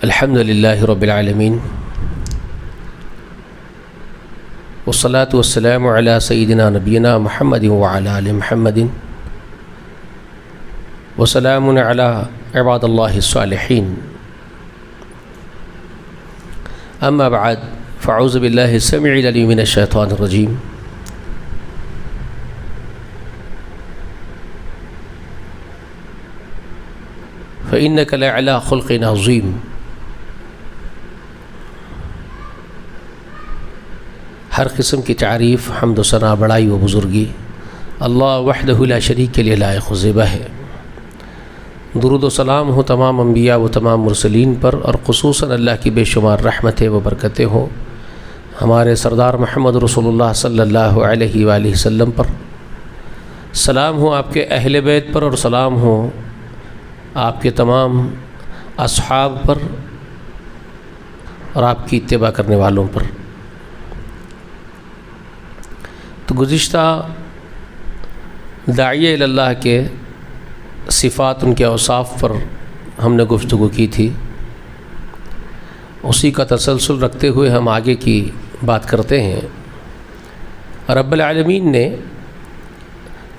الحمد للہ رب العالمین والصلاة والسلام علی سیدنا نبینا محمد وعلی آل محمد وسلام علی عباد اللہ الصالحین اما بعد فاعوذ باللہ السمیع العلیم من الشیطان الرجیم فإنك لعلى خلق عظیم۔ ہر قسم کی تعریف، حمد و ثنا، بڑائی و بزرگی اللہ وحدہ لا شریک کے لیے لائق و زیبا ہے۔ درود و سلام ہو تمام انبیاء و تمام مرسلین پر، اور خصوصاً اللہ کی بے شمار رحمتیں و برکتیں ہوں ہمارے سردار محمد رسول اللہ صلی اللہ علیہ وآلہ وسلم پر۔ سلام ہو آپ کے اہل بیت پر، اور سلام ہو آپ کے تمام اصحاب پر اور آپ کی اتباع کرنے والوں پر۔ تو گزشتہ داعیہ اللہ کے صفات، ان کے اوصاف پر ہم نے گفتگو کی تھی، اسی کا تسلسل رکھتے ہوئے ہم آگے کی بات کرتے ہیں۔ رب العالمین نے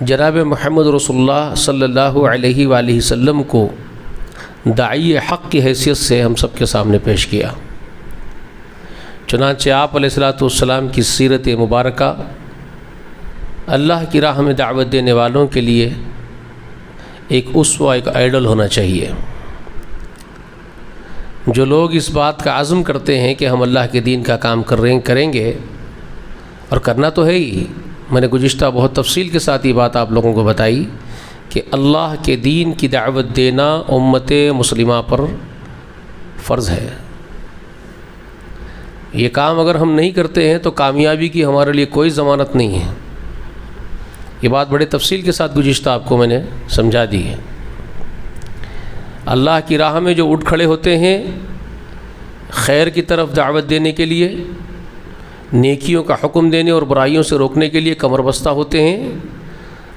جناب محمد رسول اللہ صلی اللہ علیہ وآلہ وسلم کو داعی حق کی حیثیت سے ہم سب کے سامنے پیش کیا۔ چنانچہ آپ علیہ الصلوۃ والسلام کی سیرت مبارکہ اللہ کی راہ میں دعوت دینے والوں کے لیے ایک اسوہ، ایک آئیڈل ہونا چاہیے۔ جو لوگ اس بات کا عزم کرتے ہیں کہ ہم اللہ کے دین کا کام کریں گے، اور کرنا تو ہے ہی، میں نے گزشتہ بہت تفصیل کے ساتھ یہ بات آپ لوگوں کو بتائی کہ اللہ کے دین کی دعوت دینا امت مسلمہ پر فرض ہے۔ یہ کام اگر ہم نہیں کرتے ہیں تو کامیابی کی ہمارے لیے کوئی ضمانت نہیں ہے۔ یہ بات بڑے تفصیل کے ساتھ گزشتہ آپ کو میں نے سمجھا دی ہے۔ اللہ کی راہ میں جو اٹھ کھڑے ہوتے ہیں خیر کی طرف دعوت دینے کے لیے، نیکیوں کا حکم دینے اور برائیوں سے روکنے کے لیے کمر بستہ ہوتے ہیں،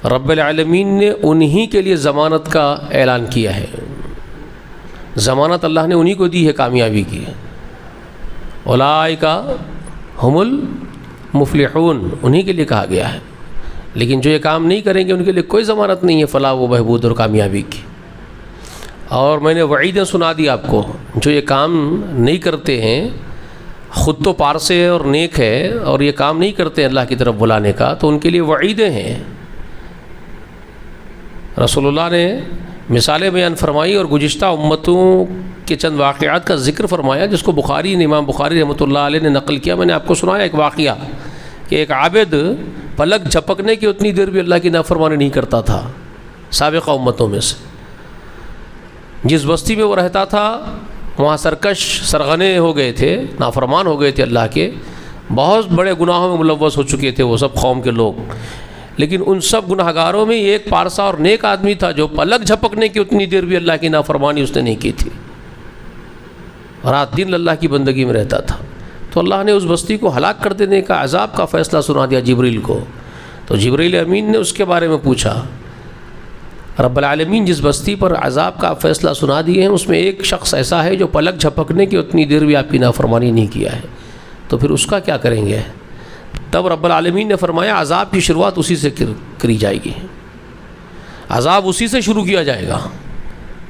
رب العالمین نے انہی کے لیے ضمانت کا اعلان کیا ہے۔ ضمانت اللہ نے انہی کو دی ہے کامیابی کی۔ اولئک ھم المفلحون، انہی کے لیے کہا گیا ہے۔ لیکن جو یہ کام نہیں کریں گے ان کے لیے کوئی ضمانت نہیں ہے فلاح و بہبود اور کامیابی کی۔ اور میں نے وعیدیں سنا دی آپ کو، جو یہ کام نہیں کرتے ہیں، خود تو پارس ہے اور نیک ہے اور یہ کام نہیں کرتے اللہ کی طرف بلانے کا، تو ان کے لیے وعیدیں ہیں۔ رسول اللہ نے مثالیں بیان فرمائی اور گزشتہ امتوں کے چند واقعات کا ذکر فرمایا، جس کو امام بخاری رحمۃ اللہ علیہ نے نقل کیا۔ میں نے آپ کو سنایا ایک واقعہ کہ ایک عابد پلک جھپکنے کی اتنی دیر بھی اللہ کی نافرمانی نہیں کرتا تھا، سابقہ امتوں میں سے۔ جس بستی میں وہ رہتا تھا وہاں سرکش سرغنے ہو گئے تھے، نافرمان ہو گئے تھے اللہ کے، بہت بڑے گناہوں میں ملوث ہو چکے تھے وہ سب قوم کے لوگ۔ لیکن ان سب گناہ گاروں میں ایک پارسا اور نیک آدمی تھا جو پلک جھپکنے کی اتنی دیر بھی اللہ کی نافرمانی اس نے نہیں کی تھی، رات دن اللہ کی بندگی میں رہتا تھا۔ تو اللہ نے اس بستی کو ہلاک کر دینے کا، عذاب کا فیصلہ سنا دیا جبریل کو۔ تو جبریل امین نے اس کے بارے میں پوچھا۔ رب العالمین جس بستی پر عذاب کا فیصلہ سنا دیے ہیں اس میں ایک شخص ایسا ہے جو پلک جھپکنے کی اتنی دیر بھی آپ کی نافرمانی نہیں کیا ہے، تو پھر اس کا کیا کریں گے؟ تب رب العالمین نے فرمایا عذاب کی شروعات اسی سے کری جائے گی، عذاب اسی سے شروع کیا جائے گا۔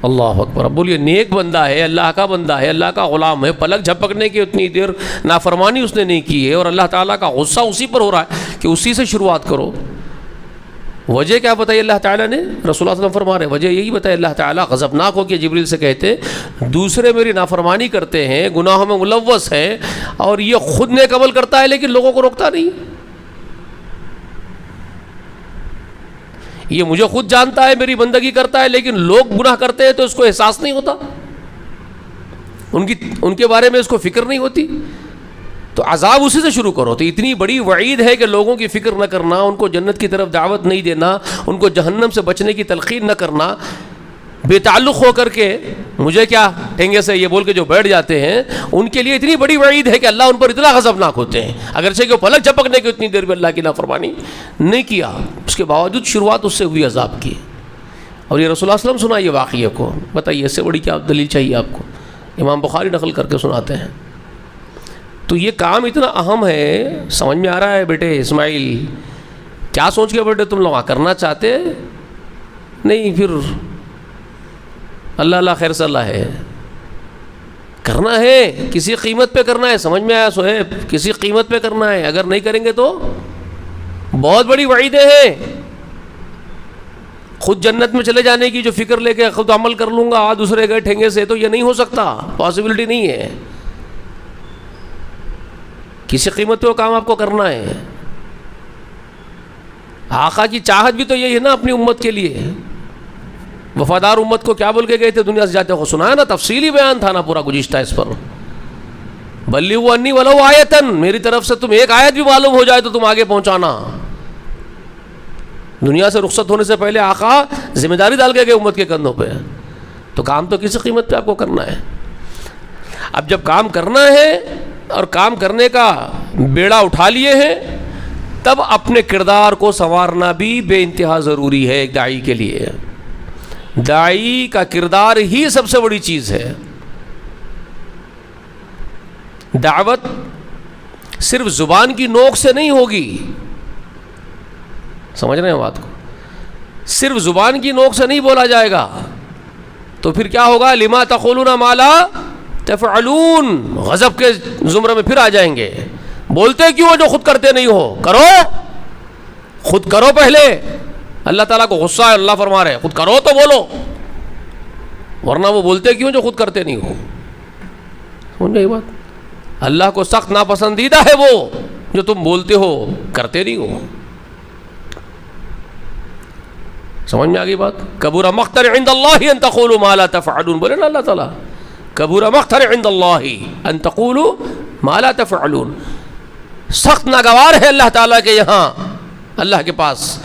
اللہ اکبر۔ اب بولیے، نیک بندہ ہے، اللہ کا بندہ ہے، اللہ کا غلام ہے، پلک جھپکنے کی اتنی دیر نافرمانی اس نے نہیں کی ہے، اور اللہ تعالیٰ کا غصہ اسی پر ہو رہا ہے کہ اسی سے شروعات کرو۔ وجہ کیا بتائی اللہ تعالیٰ نے؟ رسول اللہ صلی اللہ علیہ وسلم فرما رہے ہیں وجہ یہی بتائی اللہ تعالیٰ غضبناک ہو کے جبریل سے کہتے دوسرے میری نافرمانی کرتے ہیں، گناہوں میں ملوث ہیں، اور یہ خود نیک عمل کرتا ہے لیکن لوگوں کو روکتا نہیں۔ یہ مجھے خود جانتا ہے، میری بندگی کرتا ہے، لیکن لوگ گناہ کرتے ہیں تو اس کو احساس نہیں ہوتا، ان کے بارے میں اس کو فکر نہیں ہوتی۔ تو عذاب اسی سے شروع کرو۔ تو اتنی بڑی وعید ہے کہ لوگوں کی فکر نہ کرنا، ان کو جنت کی طرف دعوت نہیں دینا، ان کو جہنم سے بچنے کی تلقین نہ کرنا، بے تعلق ہو کر کے مجھے کیا ٹھینگے سے یہ بول کے جو بیٹھ جاتے ہیں، ان کے لیے اتنی بڑی وعید ہے کہ اللہ ان پر اتنا غضبناک ہوتے ہیں، اگرچہ کہ وہ پلک جھپکنے کی اتنی دیر بھی اللہ کی نافرمانی نہیں کیا، اس کے باوجود شروعات اس سے ہوئی عذاب کی۔ اور یہ رسول اللہ صلی اللہ علیہ وسلم سنا یہ واقعے کو، بتائیے اس سے بڑی کیا دلیل چاہیے آپ کو؟ امام بخاری نقل کر کے سناتے ہیں. تو یہ کام اتنا اہم ہے. سمجھ میں آ رہا ہے بیٹے اسماعیل؟ کیا سوچ کے بیٹے تم لوگ کرنا چاہتے نہیں؟ پھر اللہ اللہ خیر صلی اللہ ہے. کرنا ہے کسی قیمت پہ کرنا ہے. سمجھ میں آیا صہیب؟ کسی قیمت پہ کرنا ہے. اگر نہیں کریں گے تو بہت بڑی وعیدیں ہیں. خود جنت میں چلے جانے کی جو فکر لے کے خود عمل کر لوں گا دوسرے گئے ٹھینگے سے، تو یہ نہیں ہو سکتا، پاسبلٹی نہیں ہے. کسی قیمت پہ وہ کام آپ کو کرنا ہے. آقا کی چاہت بھی تو یہی ہے نا اپنی امت کے لیے. وفادار امت کو کیا بول کے گئے تھے دنیا سے جاتے ہو؟ سنایا نا، تفصیلی بیان تھا نا پورا گزشتہ اس پر. بلغوا انی ولو آیۃ، میری طرف سے تم ایک آیت بھی معلوم ہو جائے تو تم آگے پہنچانا. دنیا سے رخصت ہونے سے پہلے آقا ذمہ داری ڈال کے گئے امت کے کندھوں پہ. تو کام تو کسی قیمت پہ آپ کو کرنا ہے. اب جب کام کرنا ہے اور کام کرنے کا بیڑا اٹھا لیے ہیں، تب اپنے کردار کو سنوارنا بھی بے انتہا ضروری ہے ایک داعی کے لیے. داعی کا کردار ہی سب سے بڑی چیز ہے. دعوت صرف زبان کی نوک سے نہیں ہوگی. سمجھ رہے ہیں بات کو؟ صرف زبان کی نوک سے نہیں بولا جائے گا. تو پھر کیا ہوگا؟ لما تقولون ما لا تفعلون، غضب کے زمرے میں پھر آ جائیں گے. بولتے کیوں ہو جو خود کرتے نہیں ہو؟ کرو، خود کرو پہلے. اللہ تعالیٰ کو غصہ ہے، اللہ فرما رہے خود کرو تو بولو، ورنہ وہ بولتے کیوں جو خود کرتے نہیں ہو. سمجھ گئی بات؟ اللہ کو سخت ناپسندیدہ ہے وہ جو تم بولتے ہو کرتے نہیں ہو. سمجھ میں آ گئی بات؟ کبر مقتا عند اللہ ان تقولوا ما لا تفعلون. بولے نا اللہ تعالیٰ کبر مقتا عند اللہ ان تقولوا ما لا تفعلون. سخت ناگوار ہے اللہ تعالیٰ کے یہاں، اللہ کے پاس،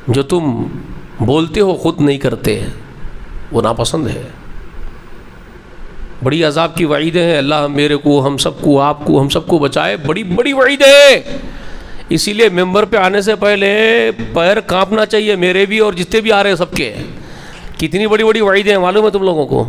جو تم بولتے ہو خود نہیں کرتے. وہ ناپسند ہے. بڑی عذاب کی وعیدیں ہیں. اللہ میرے کو، ہم سب کو، آپ کو، ہم سب کو بچائے. بڑی بڑی وعیدیں ہیں. اسی لیے ممبر پہ آنے سے پہلے پیر کانپنا چاہیے، میرے بھی اور جتنے بھی آ رہے ہیں سب کے. کتنی بڑی بڑی وعیدیں ہیں معلوم ہے تم لوگوں کو؟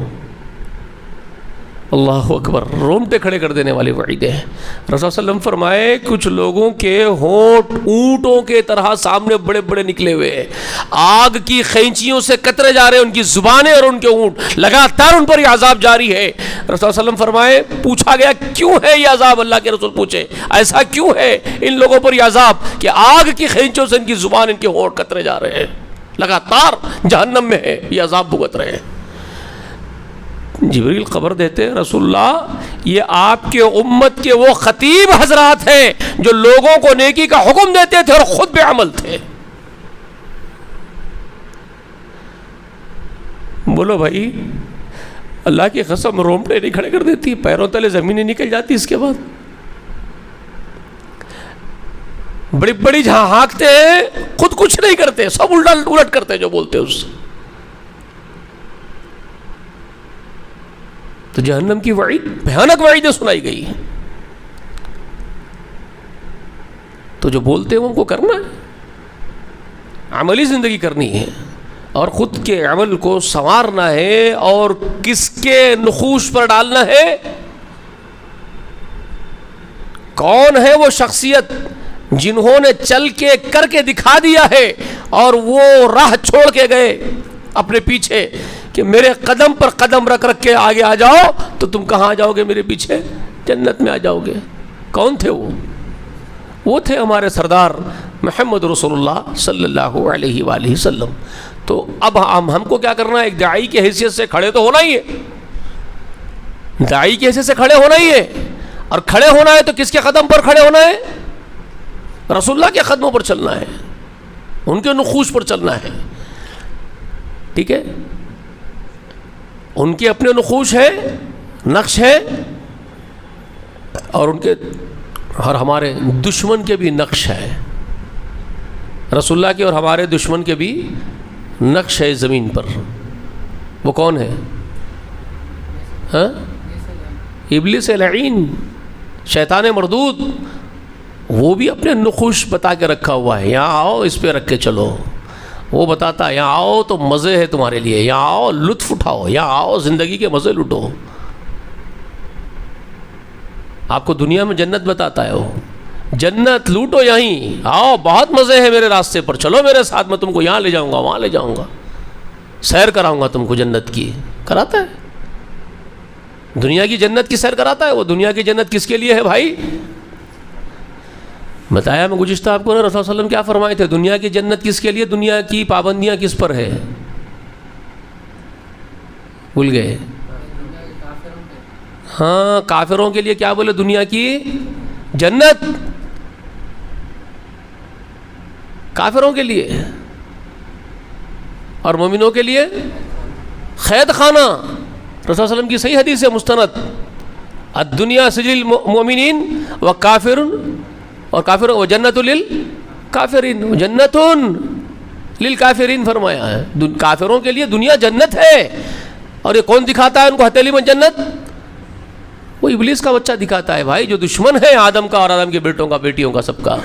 اللہ اکبر، رونگٹے کھڑے کر دینے والی وعیدیں ہیں. رسول صلی اللہ علیہ وسلم فرمائے کچھ لوگوں کے ہونٹ اونٹوں کے طرح سامنے بڑے بڑے نکلے ہوئے ہیں، آگ کی خینچیوں سے کترے جا رہے ہیں ان کی زبانیں اور ان کے اونٹ، لگاتار ان پر یہ عذاب جاری ہے. رسول صلی اللہ علیہ وسلم فرمائے، پوچھا گیا کیوں ہے یہ عذاب؟ اللہ کے رسول پوچھے ایسا کیوں ہے ان لوگوں پر یہ عذاب کہ آگ کی خینچوں سے ان کی زبان، ان کے ہونٹ کترے جا رہے ہیں، لگاتار جہنم میں ہے، یہ عذاب بھگت رہے ہیں. جبریل خبر دیتے ہیں رسول اللہ یہ آپ کے امت کے وہ خطیب حضرات ہیں جو لوگوں کو نیکی کا حکم دیتے تھے اور خود بے عمل تھے. بولو بھائی، اللہ کی قسم رونگٹے نہیں کھڑے کر دیتی، پیروں تلے زمینیں نکل جاتی. اس کے بعد بڑی بڑی جہاں ہانکتے ہیں، خود کچھ نہیں کرتے، سب الٹ کرتے جو بولتے اس سے. تو جہنم کی وعید، بھیانک وعیدیں سنائی گئی. تو جو بولتے ہیں ان کو کرنا ہے، عملی زندگی کرنی ہے اور خود کے عمل کو سنوارنا ہے اور کس کے نقوش پر ڈالنا ہے. کون ہے وہ شخصیت جنہوں نے چل کے کر کے دکھا دیا ہے اور وہ راہ چھوڑ کے گئے اپنے پیچھے کہ میرے قدم پر قدم رکھ رکھ کے آگے آ جاؤ تو تم کہاں آ جاؤ گے؟ میرے پیچھے جنت میں آ جاؤ گے. کون تھے وہ؟ وہ تھے ہمارے سردار محمد رسول اللہ صلی اللہ علیہ وآلہ وسلم. تو اب ہم کو کیا کرنا ہے؟ ایک داعی کی حیثیت سے کھڑے تو ہونا ہی ہے، داعی کی حیثیت سے کھڑے ہونا ہی ہے. اور کھڑے ہونا ہے تو کس کے قدم پر کھڑے ہونا ہے؟ رسول اللہ کے قدموں پر چلنا ہے، ان کے نقوش پر چلنا ہے. ٹھیک ہے؟ ان کے اپنے نقوش ہیں، نقش ہیں، اور ان کے اور ہمارے دشمن کے بھی نقش ہے. رسول اللہ کے اور ہمارے دشمن کے بھی نقش ہے زمین پر. وہ کون ہے؟ ہاں؟ ابلیس لعین، شیطان مردود. وہ بھی اپنے نقوش بتا کے رکھا ہوا ہے، یہاں آؤ اس پہ رکھ کے چلو. وہ بتاتا ہے یہاں آؤ تو مزے ہے تمہارے لیے، یہاں آؤ لطف اٹھاؤ، یہاں آؤ زندگی کے مزے لٹو. آپ کو دنیا میں جنت بتاتا ہے وہ، جنت لوٹو یہیں، آؤ بہت مزے ہیں میرے راستے پر، چلو میرے ساتھ، میں تم کو یہاں لے جاؤں گا، وہاں لے جاؤں گا، سیر کراؤں گا تم کو جنت کی. کراتا ہے دنیا کی جنت کی سیر کراتا ہے وہ. دنیا کی جنت کس کے لیے ہے بھائی؟ بتایا میں گزشتہ آپ کو، رسول صلی اللہ علیہ وسلم کیا فرمائے تھے؟ دنیا کی جنت کس کے لیے؟ دنیا کی پابندیاں کس پر ہے؟ بھول گئے؟ ہاں کافروں کے لیے کیا بولے؟ دنیا کی جنت کافروں کے لیے، اور مومنوں کے لیے قید خانہ. رسول صلی اللہ علیہ وسلم کی صحیح حدیث ہے مستند، الدنیا سجن المؤمنین وکافر، اور کافر و جنت للکافرین، جنت للکافرین فرمایا ہے. کافروں کے لیے دنیا جنت ہے. اور یہ کون دکھاتا ہے ان کو ہتھیلی میں جنت؟ وہ ابلیس کا بچہ دکھاتا ہے بھائی، جو دشمن ہے آدم کا اور آدم کے بیٹوں کا، بیٹیوں کا، سب کا.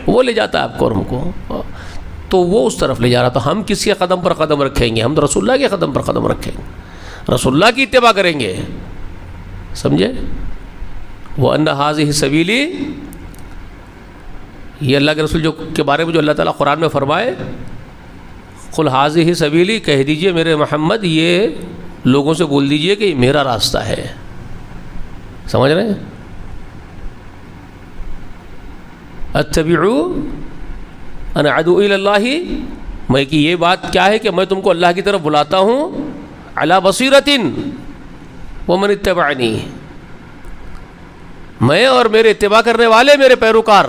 وہ لے جاتا ہے آپ کو اور ہم کو، تو وہ اس طرف لے جا رہا. تو ہم کس کے قدم پر قدم رکھیں گے؟ ہم تو رسول اللہ کے قدم پر قدم رکھیں گے، رسول اللہ کی اتباع کریں گے. سمجھے؟ وَأَنَّ هَٰذِهِ سَبِيلِي، یہ اللہ کے رسول جو کے بارے میں جو اللہ تعالیٰ قرآن میں فرمائے، قُلْ هَٰذِهِ سَبِيلِي، کہہ دیجئے میرے محمد، یہ لوگوں سے بول دیجئے کہ یہ میرا راستہ ہے. سمجھ رہے ہیں؟ اتبعوا انا ادعو الی اللہ، میں کہ یہ بات کیا ہے کہ میں تم کو اللہ کی طرف بلاتا ہوں، علی بصیرۃ ومن اتبعنی، میں اور میرے اتباع کرنے والے میرے پیروکار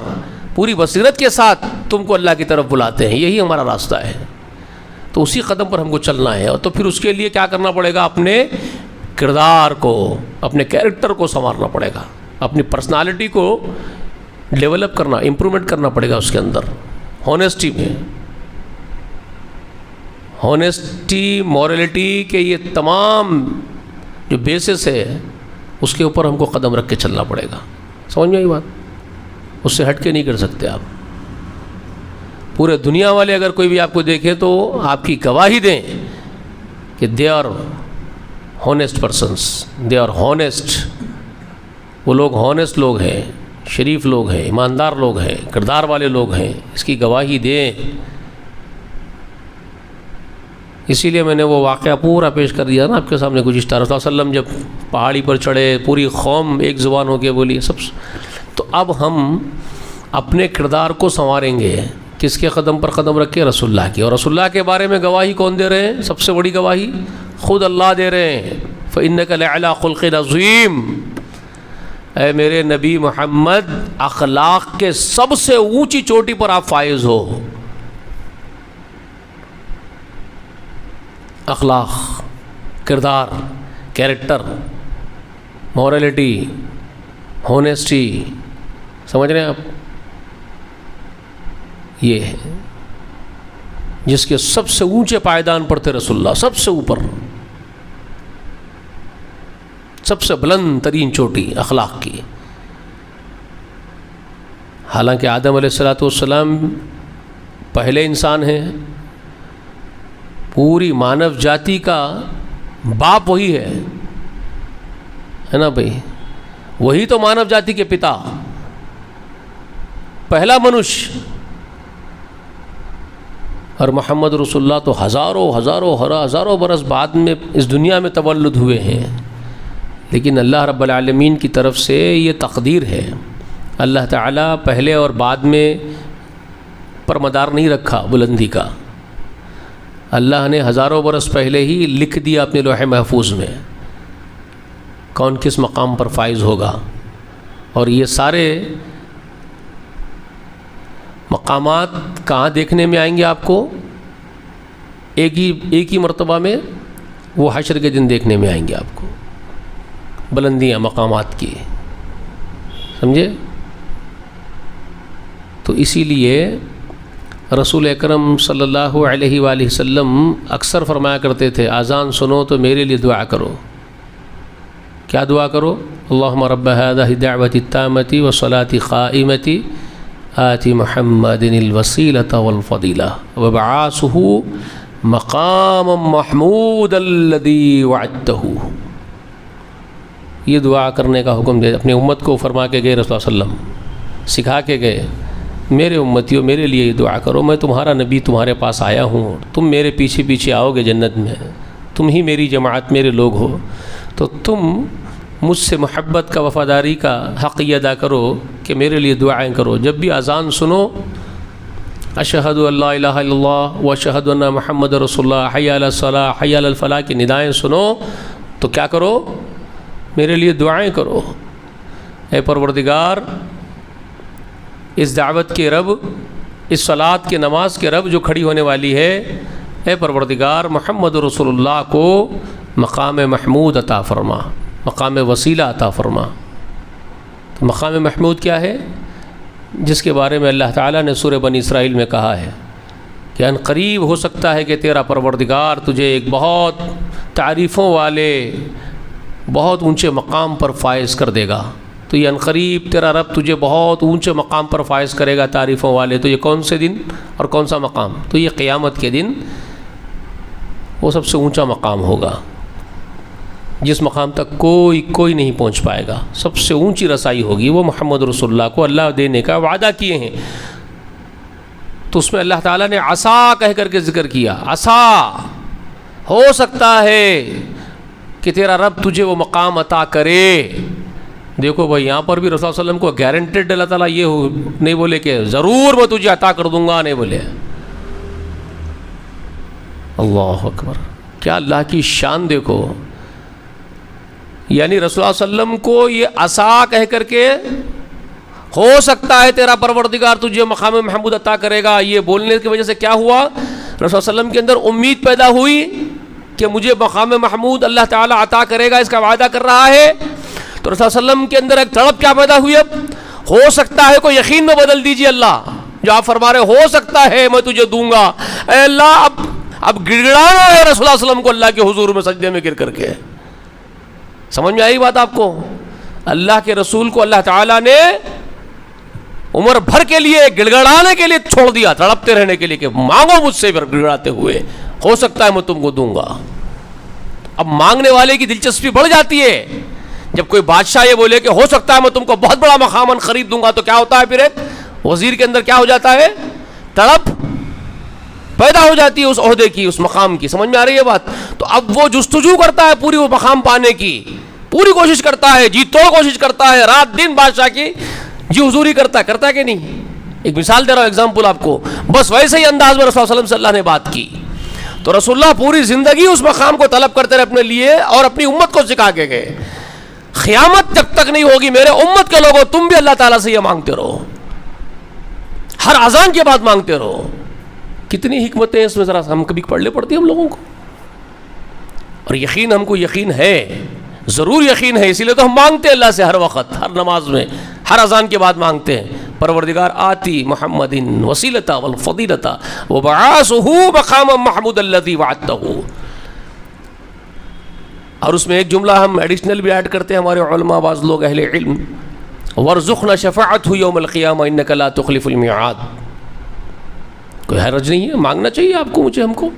پوری بصیرت کے ساتھ تم کو اللہ کی طرف بلاتے ہیں، یہی ہمارا راستہ ہے. تو اسی قدم پر ہم کو چلنا ہے. اور تو پھر اس کے لیے کیا کرنا پڑے گا؟ اپنے کردار کو، اپنے کیریکٹر کو سنوارنا پڑے گا، اپنی پرسنالٹی کو ڈیولپ کرنا، امپرومنٹ کرنا پڑے گا اس کے اندر. ہونیسٹی میں، ہونیسٹی، مورلٹی کے یہ تمام جو بیسس ہے اس کے اوپر ہم کو قدم رکھ کے چلنا پڑے گا. سمجھ میں آئی بات؟ اس سے ہٹ کے نہیں کر سکتے آپ. پورے دنیا والے اگر کوئی بھی آپ کو دیکھے تو آپ کی گواہی دیں کہ they are honest persons, they are honest. وہ لوگ ہونیسٹ لوگ ہیں، شریف لوگ ہیں، ایماندار لوگ ہیں، کردار والے لوگ ہیں، اس کی گواہی دیں. اسی لیے میں نے وہ واقعہ پورا پیش کر دیا نا آپ کے سامنے گزشتہ. رسول اللہ علیہ وسلم جب پہاڑی پر چڑھے، پوری قوم ایک زبان ہو کے بولی سب. تو اب ہم اپنے کردار کو سنواریں گے، کس کے قدم پر قدم رکھے؟ رسول اللہ کی. اور رسول اللہ کے بارے میں گواہی کون دے رہے ہیں؟ سب سے بڑی گواہی خود اللہ دے رہے ہیں. فَإِنَّكَ لَعَلَىٰ خُلْقٍ عَظِيمٍ، اے میرے نبی محمد، اخلاق کے سب سے اونچی چوٹی پر آپ فائز ہو. اخلاق، کردار، کیریکٹر، مورلٹی، ہونیسٹی، سمجھ رہے ہیں آپ؟ یہ ہے جس کے سب سے اونچے پائیدان پر تھے رسول اللہ، سب سے اوپر، سب سے بلند ترین چوٹی اخلاق کی. حالانکہ آدم علیہ السلام پہلے انسان ہیں، پوری مانو جاتی کا باپ وہی ہے نا بھائی؟ وہی تو مانو جاتی کے پتا، پہلا منش. اور محمد رسول اللہ تو ہزاروں برس بعد میں اس دنیا میں تولد ہوئے ہیں. لیکن اللہ رب العالمین کی طرف سے یہ تقدیر ہے. اللہ تعالیٰ پہلے اور بعد میں پر مدار نہیں رکھا بلندی کا. اللہ نے ہزاروں برس پہلے ہی لکھ دیا اپنے لوح محفوظ میں کون کس مقام پر فائز ہوگا. اور یہ سارے مقامات کہاں دیکھنے میں آئیں گے آپ کو؟ ایک ہی مرتبہ میں، وہ حشر کے دن دیکھنے میں آئیں گے آپ کو، بلندیاں مقامات کی. سمجھے؟ تو اسی لیے رسول اکرم صلی اللہ علیہ وآلہ وسلم اکثر فرمایا کرتے تھے، اذان سنو تو میرے لیے دعا کرو. کیا دعا کرو؟ اللہم رب هذه الدعوة التامة والصلاة القائمة آتی محمد الوسیلۃ والفضیلہ وابعثہ مقام محمود الذی وعدتہ. یہ دعا کرنے کا حکم دے اپنی امت کو فرما کے گئے رسول اللہ علیہ وسلم، سکھا کے گئے میرے امتیوں میرے لیے یہ دعا کرو، میں تمہارا نبی تمہارے پاس آیا ہوں، تم میرے پیچھے پیچھے آؤ گے جنت میں، تم ہی میری جماعت میرے لوگ ہو، تو تم مجھ سے محبت کا وفاداری کا حق یہ ادا کرو کہ میرے لیے دعائیں کرو. جب بھی اذان سنو اشہد ان لا الہ الا اللہ واشہد ان محمد رسول اللہ، حی علی الصلاۃ حی علی الفلاح کی ندائیں سنو تو کیا کرو؟ میرے لیے دعائیں کرو. اے پروردگار، اس دعوت کے رب، اس صلاۃ کے نماز کے رب جو کھڑی ہونے والی ہے، اے پروردگار محمد رسول اللہ کو مقام محمود عطا فرما، مقام وسیلہ عطا فرما. تو مقام محمود کیا ہے؟ جس کے بارے میں اللہ تعالیٰ نے سورہ بنی اسرائیل میں کہا ہے کہ ان قریب ہو سکتا ہے کہ تیرا پروردگار تجھے ایک بہت تعریفوں والے بہت اونچے مقام پر فائز کر دے گا. تو یہ ان قریب تیرا رب تجھے بہت اونچے مقام پر فائز کرے گا تعریفوں والے. تو یہ کون سے دن اور کون سا مقام؟ تو یہ قیامت کے دن وہ سب سے اونچا مقام ہوگا جس مقام تک کوئی نہیں پہنچ پائے گا. سب سے اونچی رسائی ہوگی، وہ محمد رسول اللہ کو اللہ دینے کا وعدہ کیے ہیں. تو اس میں اللہ تعالیٰ نے عسا کہہ کر کے ذکر کیا. عسا ہو سکتا ہے کہ تیرا رب تجھے وہ مقام عطا کرے. دیکھو بھائی، یہاں پر بھی رسول اللہ علیہ وسلم کو گارنٹیڈ اللہ تعالیٰ یہ نہیں بولے کہ ضرور میں تجھے عطا کر دوں گا، نہیں بولے. اللہ اکبر، کیا اللہ کی شان دیکھو. یعنی رسول اللہ علیہ وسلم کو یہ عسا کہہ کر کے ہو سکتا ہے تیرا پروردگار تجھے مقام محمود عطا کرے گا، یہ بولنے کی وجہ سے کیا ہوا؟ رسول اللہ علیہ وسلم کے اندر امید پیدا ہوئی کہ مجھے مقام محمود اللہ تعالیٰ عطا کرے گا، اس کا وعدہ کر رہا ہے. تو رسول اللہ علیہ وسلم کے اندر ایک تڑپ کیا پیدا ہوئی؟ اب ہو سکتا ہے کو یقین میں بدل دیجئے اللہ، جو آپ فرما رہے ہو سکتا ہے میں تجھے دوں گا. اے اللہ، اب گڑگڑانا ہے رسول اللہ علیہ وسلم کو اللہ کے حضور میں سجدے میں گر کر کے. سمجھ میں آئی بات آپ کو؟ اللہ کے رسول کو اللہ تعالیٰ نے عمر بھر کے لیے گڑگڑانے کے لیے چھوڑ دیا، تڑپتے رہنے کے لیے کہ مانگو مجھ سے گڑگڑاتے ہوئے، ہو سکتا ہے میں تم کو دوں گا. اب مانگنے والے کی دلچسپی بڑھ جاتی ہے. جب کوئی بادشاہ یہ بولے کہ ہو سکتا ہے میں تم کو بہت بڑا مقام خرید دوں گا، تو کیا ہوتا ہے پھر ایک وزیر کے اندر کیا ہو جاتا ہے؟ تڑپ پیدا ہو جاتی ہے اس عہدے کی، اس مقام کی. سمجھ میں آ رہی ہے بات؟ تو اب وہ جستجو کرتا ہے پوری وہ مقام پانے کی، پوری کوشش کرتا ہے، جی توڑ کوشش کرتا ہے، رات دن بادشاہ کی جی حضوری کرتا ہے کہ نہیں؟ ایک مثال دے رہا ہوں، ایگزامپل آپ کو. بس ویسے ہی انداز میں رسول اللہ صلی اللہ علیہ وسلم نے بات کی. تو رسول اللہ پوری زندگی اس مقام کو طلب کرتے رہے اپنے لیے اور اپنی امت کو سکھا کے گئے. قیامت جب تک نہیں ہوگی میرے امت کے لوگوں، تم بھی اللہ تعالیٰ سے یہ مانگتے رہو، ہر اذان کے بعد مانگتے رہو. کتنی حکمتیں اس میں ذرا ہم کبھی پڑھ لے پڑتی ہم لوگوں کو. اور یقین ہم کو یقین ہے، ضرور یقین ہے، اسی لیے تو ہم مانگتے ہیں اللہ سے ہر وقت، ہر نماز میں، ہر اذان کے بعد مانگتے ہیں. پروردگار آتی محمد وسیلۃ والفضیلۃ وبعثہ مقام محمود الذی وعدتہ. اور اس میں ایک جملہ ہم ایڈیشنل بھی ایڈ کرتے ہیں ہمارے علماء، بعض لوگ اہل علم، وارزقنا شفاعتہ یوم القیامہ انک لا تخلف المیعاد. کوئی حرج نہیں ہے، مانگنا چاہیے آپ کو، مجھے، ہم کو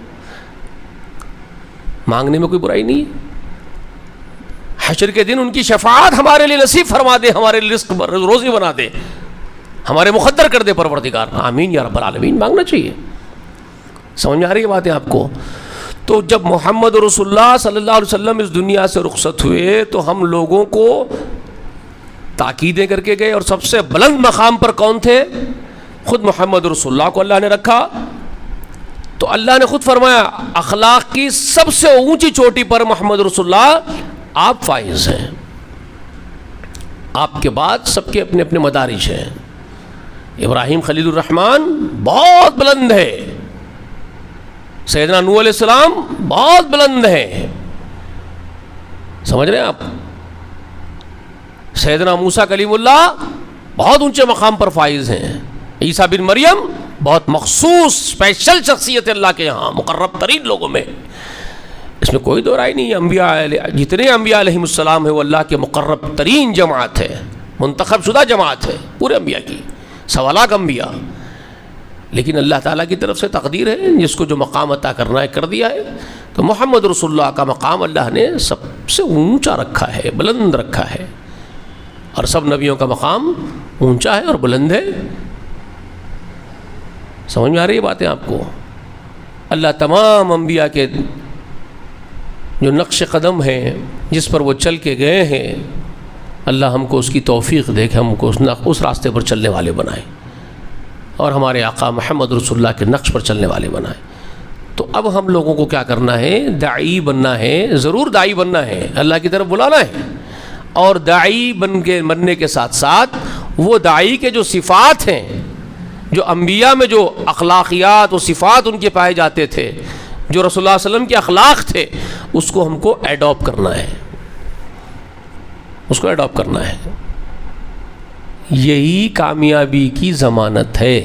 مانگنے میں کوئی برائی نہیں ہے. حشر کے دن ان کی شفاعت ہمارے لیے نصیب فرما دے، ہمارے لیے رزق روزی بنا دے، ہمارے مقدر کر دے پروردگار. آمین یا رب العالمین. مانگنا چاہیے. سمجھ میں آ رہی ہے باتیں آپ کو؟ تو جب محمد رسول اللہ صلی اللہ علیہ وسلم اس دنیا سے رخصت ہوئے تو ہم لوگوں کو تاکیدیں کر کے گئے، اور سب سے بلند مقام پر کون تھے؟ خود محمد رسول اللہ کو اللہ نے رکھا. تو اللہ نے خود فرمایا اخلاق کی سب سے اونچی چوٹی پر محمد رسول اللہ آپ فائز ہیں، آپ کے بعد سب کے اپنے اپنے مدارج ہیں. ابراہیم خلیل الرحمن بہت بلند ہے، سیدنا نوح علیہ السلام بہت بلند ہے، سمجھ رہے ہیں آپ؟ سیدنا موسیٰ کلیم اللہ بہت اونچے مقام پر فائز ہیں. عیسیٰ بن مریم بہت مخصوص اسپیشل شخصیت ہے اللہ کے یہاں، مقرب ترین لوگوں میں، اس میں کوئی دو رائے نہیں ہے. انبیاء جتنے انبیاء علیہ السلام ہے وہ اللہ کے مقرب ترین جماعت ہے، منتخب شدہ جماعت ہے پورے انبیاء کی. سوالاک انبیاء، لیکن اللہ تعالیٰ کی طرف سے تقدیر ہے، جس کو جو مقام عطا کرنا ہے کر دیا ہے. تو محمد رسول اللہ کا مقام اللہ نے سب سے اونچا رکھا ہے، بلند رکھا ہے، اور سب نبیوں کا مقام اونچا ہے اور بلند ہے. سمجھ میں آ رہی ہے باتیں آپ کو؟ اللہ تمام انبیاء کے جو نقش قدم ہیں، جس پر وہ چل کے گئے ہیں، اللہ ہم کو اس کی توفیق دے کہ ہم کو اس راستے پر چلنے والے بنائے، اور ہمارے آقا محمد رسول اللہ کے نقش پر چلنے والے بنائے. تو اب ہم لوگوں کو کیا کرنا ہے؟ داعی بننا ہے، ضرور داعی بننا ہے، اللہ کی طرف بلانا ہے. اور داعی بننے کے ساتھ ساتھ وہ داعی کے جو صفات ہیں، جو انبیاء میں جو اخلاقیات و صفات ان کے پائے جاتے تھے، جو رسول اللہ صلی اللہ علیہ وسلم کے اخلاق تھے، اس کو ہم کو ایڈاپٹ کرنا ہے، اس کو ایڈاپٹ کرنا ہے. یہی کامیابی کی ضمانت ہے،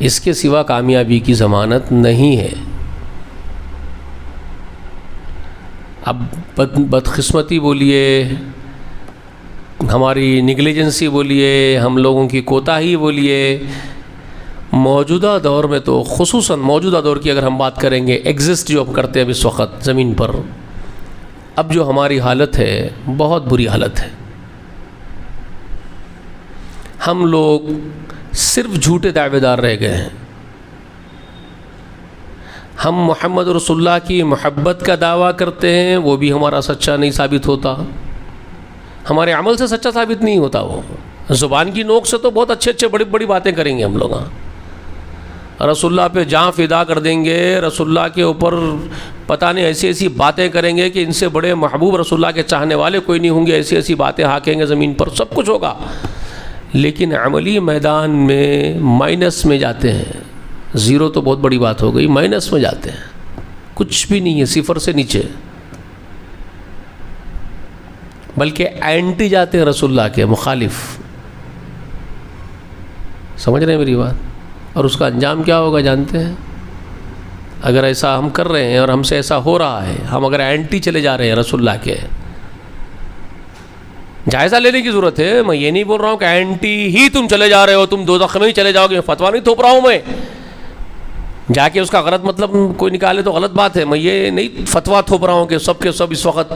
اس کے سوا کامیابی کی ضمانت نہیں ہے. اب بدقسمتی بولیے، ہماری نگلیجنسی بولیے، ہم لوگوں کی کوتاہی بولیے، موجودہ دور میں تو خصوصاً موجودہ دور کی اگر ہم بات کریں گے، ایگزسٹ جو ہم کرتے ہیں اب اس وقت زمین پر، اب جو ہماری حالت ہے بہت بری حالت ہے. ہم لوگ صرف جھوٹے دعوے دار رہ گئے ہیں. ہم محمد رسول اللہ کی محبت کا دعویٰ کرتے ہیں، وہ بھی ہمارا سچا نہیں ثابت ہوتا، ہمارے عمل سے سچا ثابت نہیں ہوتا. وہ زبان کی نوک سے تو بہت اچھے بڑی بڑی باتیں کریں گے ہم لوگ، رسول اللہ پہ جان فدا کر دیں گے، رسول اللہ کے اوپر پتہ نہیں ایسی ایسی باتیں کریں گے کہ ان سے بڑے محبوب رسول اللہ کے چاہنے والے کوئی نہیں ہوں گے، ایسی ایسی باتیں ہانکیں گے زمین پر، سب کچھ ہوگا. لیکن عملی میدان میں مائنس میں جاتے ہیں. زیرو تو بہت بڑی بات ہو گئی، مائنس میں جاتے ہیں، کچھ بھی نہیں ہے، صفر سے نیچے، بلکہ اینٹی جاتے ہیں رسول اللہ کے، مخالف. سمجھ رہے ہیں میری بات؟ اور اس کا انجام کیا ہوگا جانتے ہیں؟ اگر ایسا ہم کر رہے ہیں اور ہم سے ایسا ہو رہا ہے، ہم اگر اینٹی چلے جا رہے ہیں رسول اللہ کے، جائزہ لینے کی ضرورت ہے. میں یہ نہیں بول رہا ہوں کہ اینٹی ہی تم چلے جا رہے ہو، تم دوزخ میں ہی چلے جاؤ گے، فتویٰ نہیں تھوپ رہا ہوں میں، جا کے اس کا غلط مطلب کوئی نکالے تو غلط بات ہے. میں یہ نہیں فتویٰ تھوپ رہا ہوں کہ سب کے سب اس وقت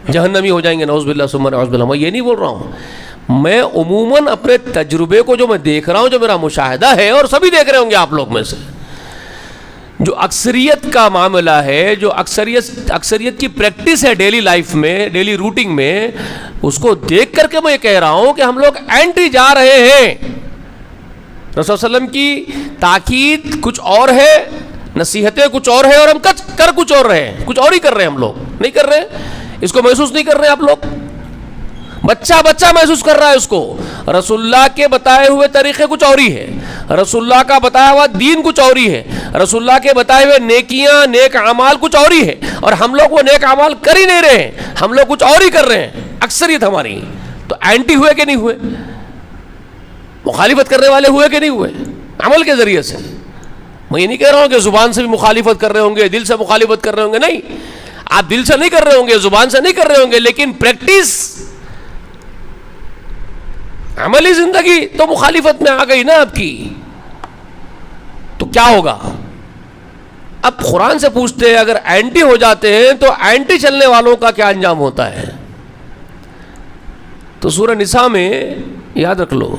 جہنمی ہو جائیں گے، نعوذ باللہ ثم نعوذ باللہ. میں یہ نہیں بول رہا ہوں، میں عموماً اپنے تجربے کو جو میں دیکھ رہا ہوں، جو میرا مشاہدہ ہے، اور سبھی دیکھ رہے ہوں گے آپ لوگ میں سے، جو اکثریت کا معاملہ ہے، جو اکثریت کی پریکٹس ہے ڈیلی لائف میں، ڈیلی روٹنگ میں، اس کو دیکھ کر کے میں یہ کہہ رہا ہوں کہ ہم لوگ اینٹی جا رہے ہیں. رسول صلی اللہ علیہ وسلم کی تاکید کچھ اور ہے، نصیحتیں کچھ اور ہیں، اور ہم کر کچھ اور رہے ہیں، کچھ اور ہی کر رہے ہیں. ہم لوگ نہیں کر رہے ہیں، اس کو محسوس نہیں کر رہے ہیں آپ لوگ. بچہ محسوس کر رہا ہے اس کو. رسول اللہ کے بتائے ہوئے طریقے کچھ اور ہی ہے، رسول اللہ کا بتایا ہوا دین کچھ اور ہی ہے، رسول اللہ کے بتائے ہوئے نیکیاں، نیک اعمال کچھ اور ہی ہے، اور ہم لوگ وہ نیک اعمال کر ہی نہیں رہے ہیں، ہم لوگ کچھ اور ہی کر رہے ہیں اکثریت ہماری. تو اینٹی ہوئے کہ نہیں ہوئے؟ مخالفت کرنے والے ہوئے کہ نہیں ہوئے؟ عمل کے ذریعے سے. میں یہ نہیں کہہ رہا ہوں کہ زبان سے بھی مخالفت کر رہے ہوں گے، دل سے مخالفت کر رہے ہوں گے، نہیں، آپ دل سے نہیں کر رہے ہوں گے، زبان سے نہیں کر رہے ہوں گے، لیکن پریکٹس، عملی زندگی تو مخالفت میں آ گئی نا آپ کی. تو کیا ہوگا؟ اب قرآن سے پوچھتے ہیں، اگر اینٹی ہو جاتے ہیں تو اینٹی چلنے والوں کا کیا انجام ہوتا ہے؟ تو سورہ نساء میں یاد رکھ لو،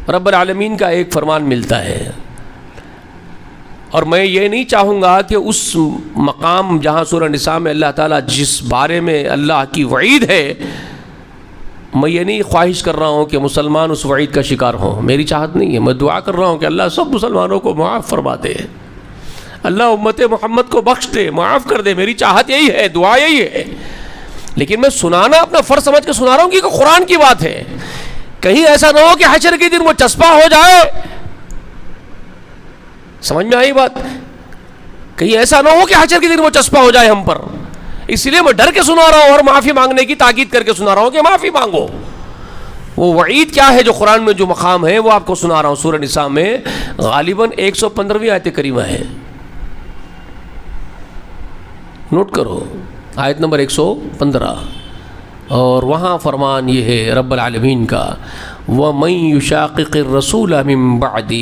رب العالمین کا ایک فرمان ملتا ہے، اور میں یہ نہیں چاہوں گا کہ اس مقام جہاں سورہ نساء میں اللہ تعالیٰ جس بارے میں اللہ کی وعید ہے، میں یہ نہیں خواہش کر رہا ہوں کہ مسلمان اس وعید کا شکار ہوں، میری چاہت نہیں ہے. میں دعا کر رہا ہوں کہ اللہ سب مسلمانوں کو معاف فرما دے، اللہ امت محمد کو بخش دے، معاف کر دے. میری چاہت یہی ہے، دعا یہی ہے. لیکن میں سنانا اپنا فرض سمجھ کے سنا رہا ہوں کہ قرآن کی بات ہے. کہیں ایسا نہ ہو کہ حشر کے دن وہ چسپا ہو جائے. سمجھ میں آئی بات؟ کہیں ایسا نہ ہو کہ حشر کے دن وہ چسپا ہو جائے ہم پر. اس لیے میں ڈر کے سنا رہا ہوں اور معافی مانگنے کی تاکید کر کے سنا رہا ہوں کہ معافی مانگو. وہ وعید کیا ہے جو قرآن میں جو مقام ہے وہ آپ کو سنا رہا ہوں. سورہ نساء میں غالباً 115ویں آیت کریمہ ہے، نوٹ کرو، آیت نمبر 115. اور وہاں فرمان یہ ہے رب العالمین کا وَمَن يُشَاقِقِ الرَّسُولَ مِن بَعْدِ،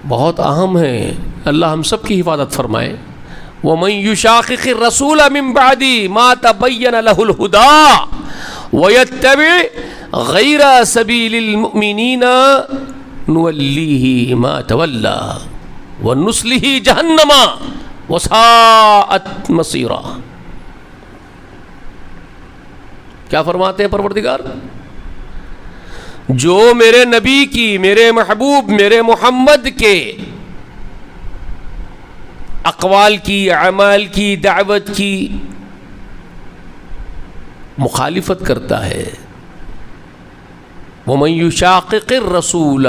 بہت اہم ہے، اللہ ہم سب کی حفاظت فرمائے. وَمَن يُشَاقِقِ الرَّسُولَ مِن بَعْدِ مَا تَبَيَّنَ لَهُ الْهُدَىٰ وَيَتَّبِعْ غَيْرَ سَبِيلِ الْمُؤْمِنِينَ نُوَلِّهِ مَا تَوَلَّىٰ وَنُصْلِهِ جَهَنَّمَ وَسَاءَتْ مَصِيرًا. کیا فرماتے ہیں پروردگار؟ جو میرے نبی کی، میرے محبوب، میرے محمد کے اقوال کی، اعمال کی، دعوت کی مخالفت کرتا ہے، وَمَن يُشَاقِقِ الرَّسُولَ،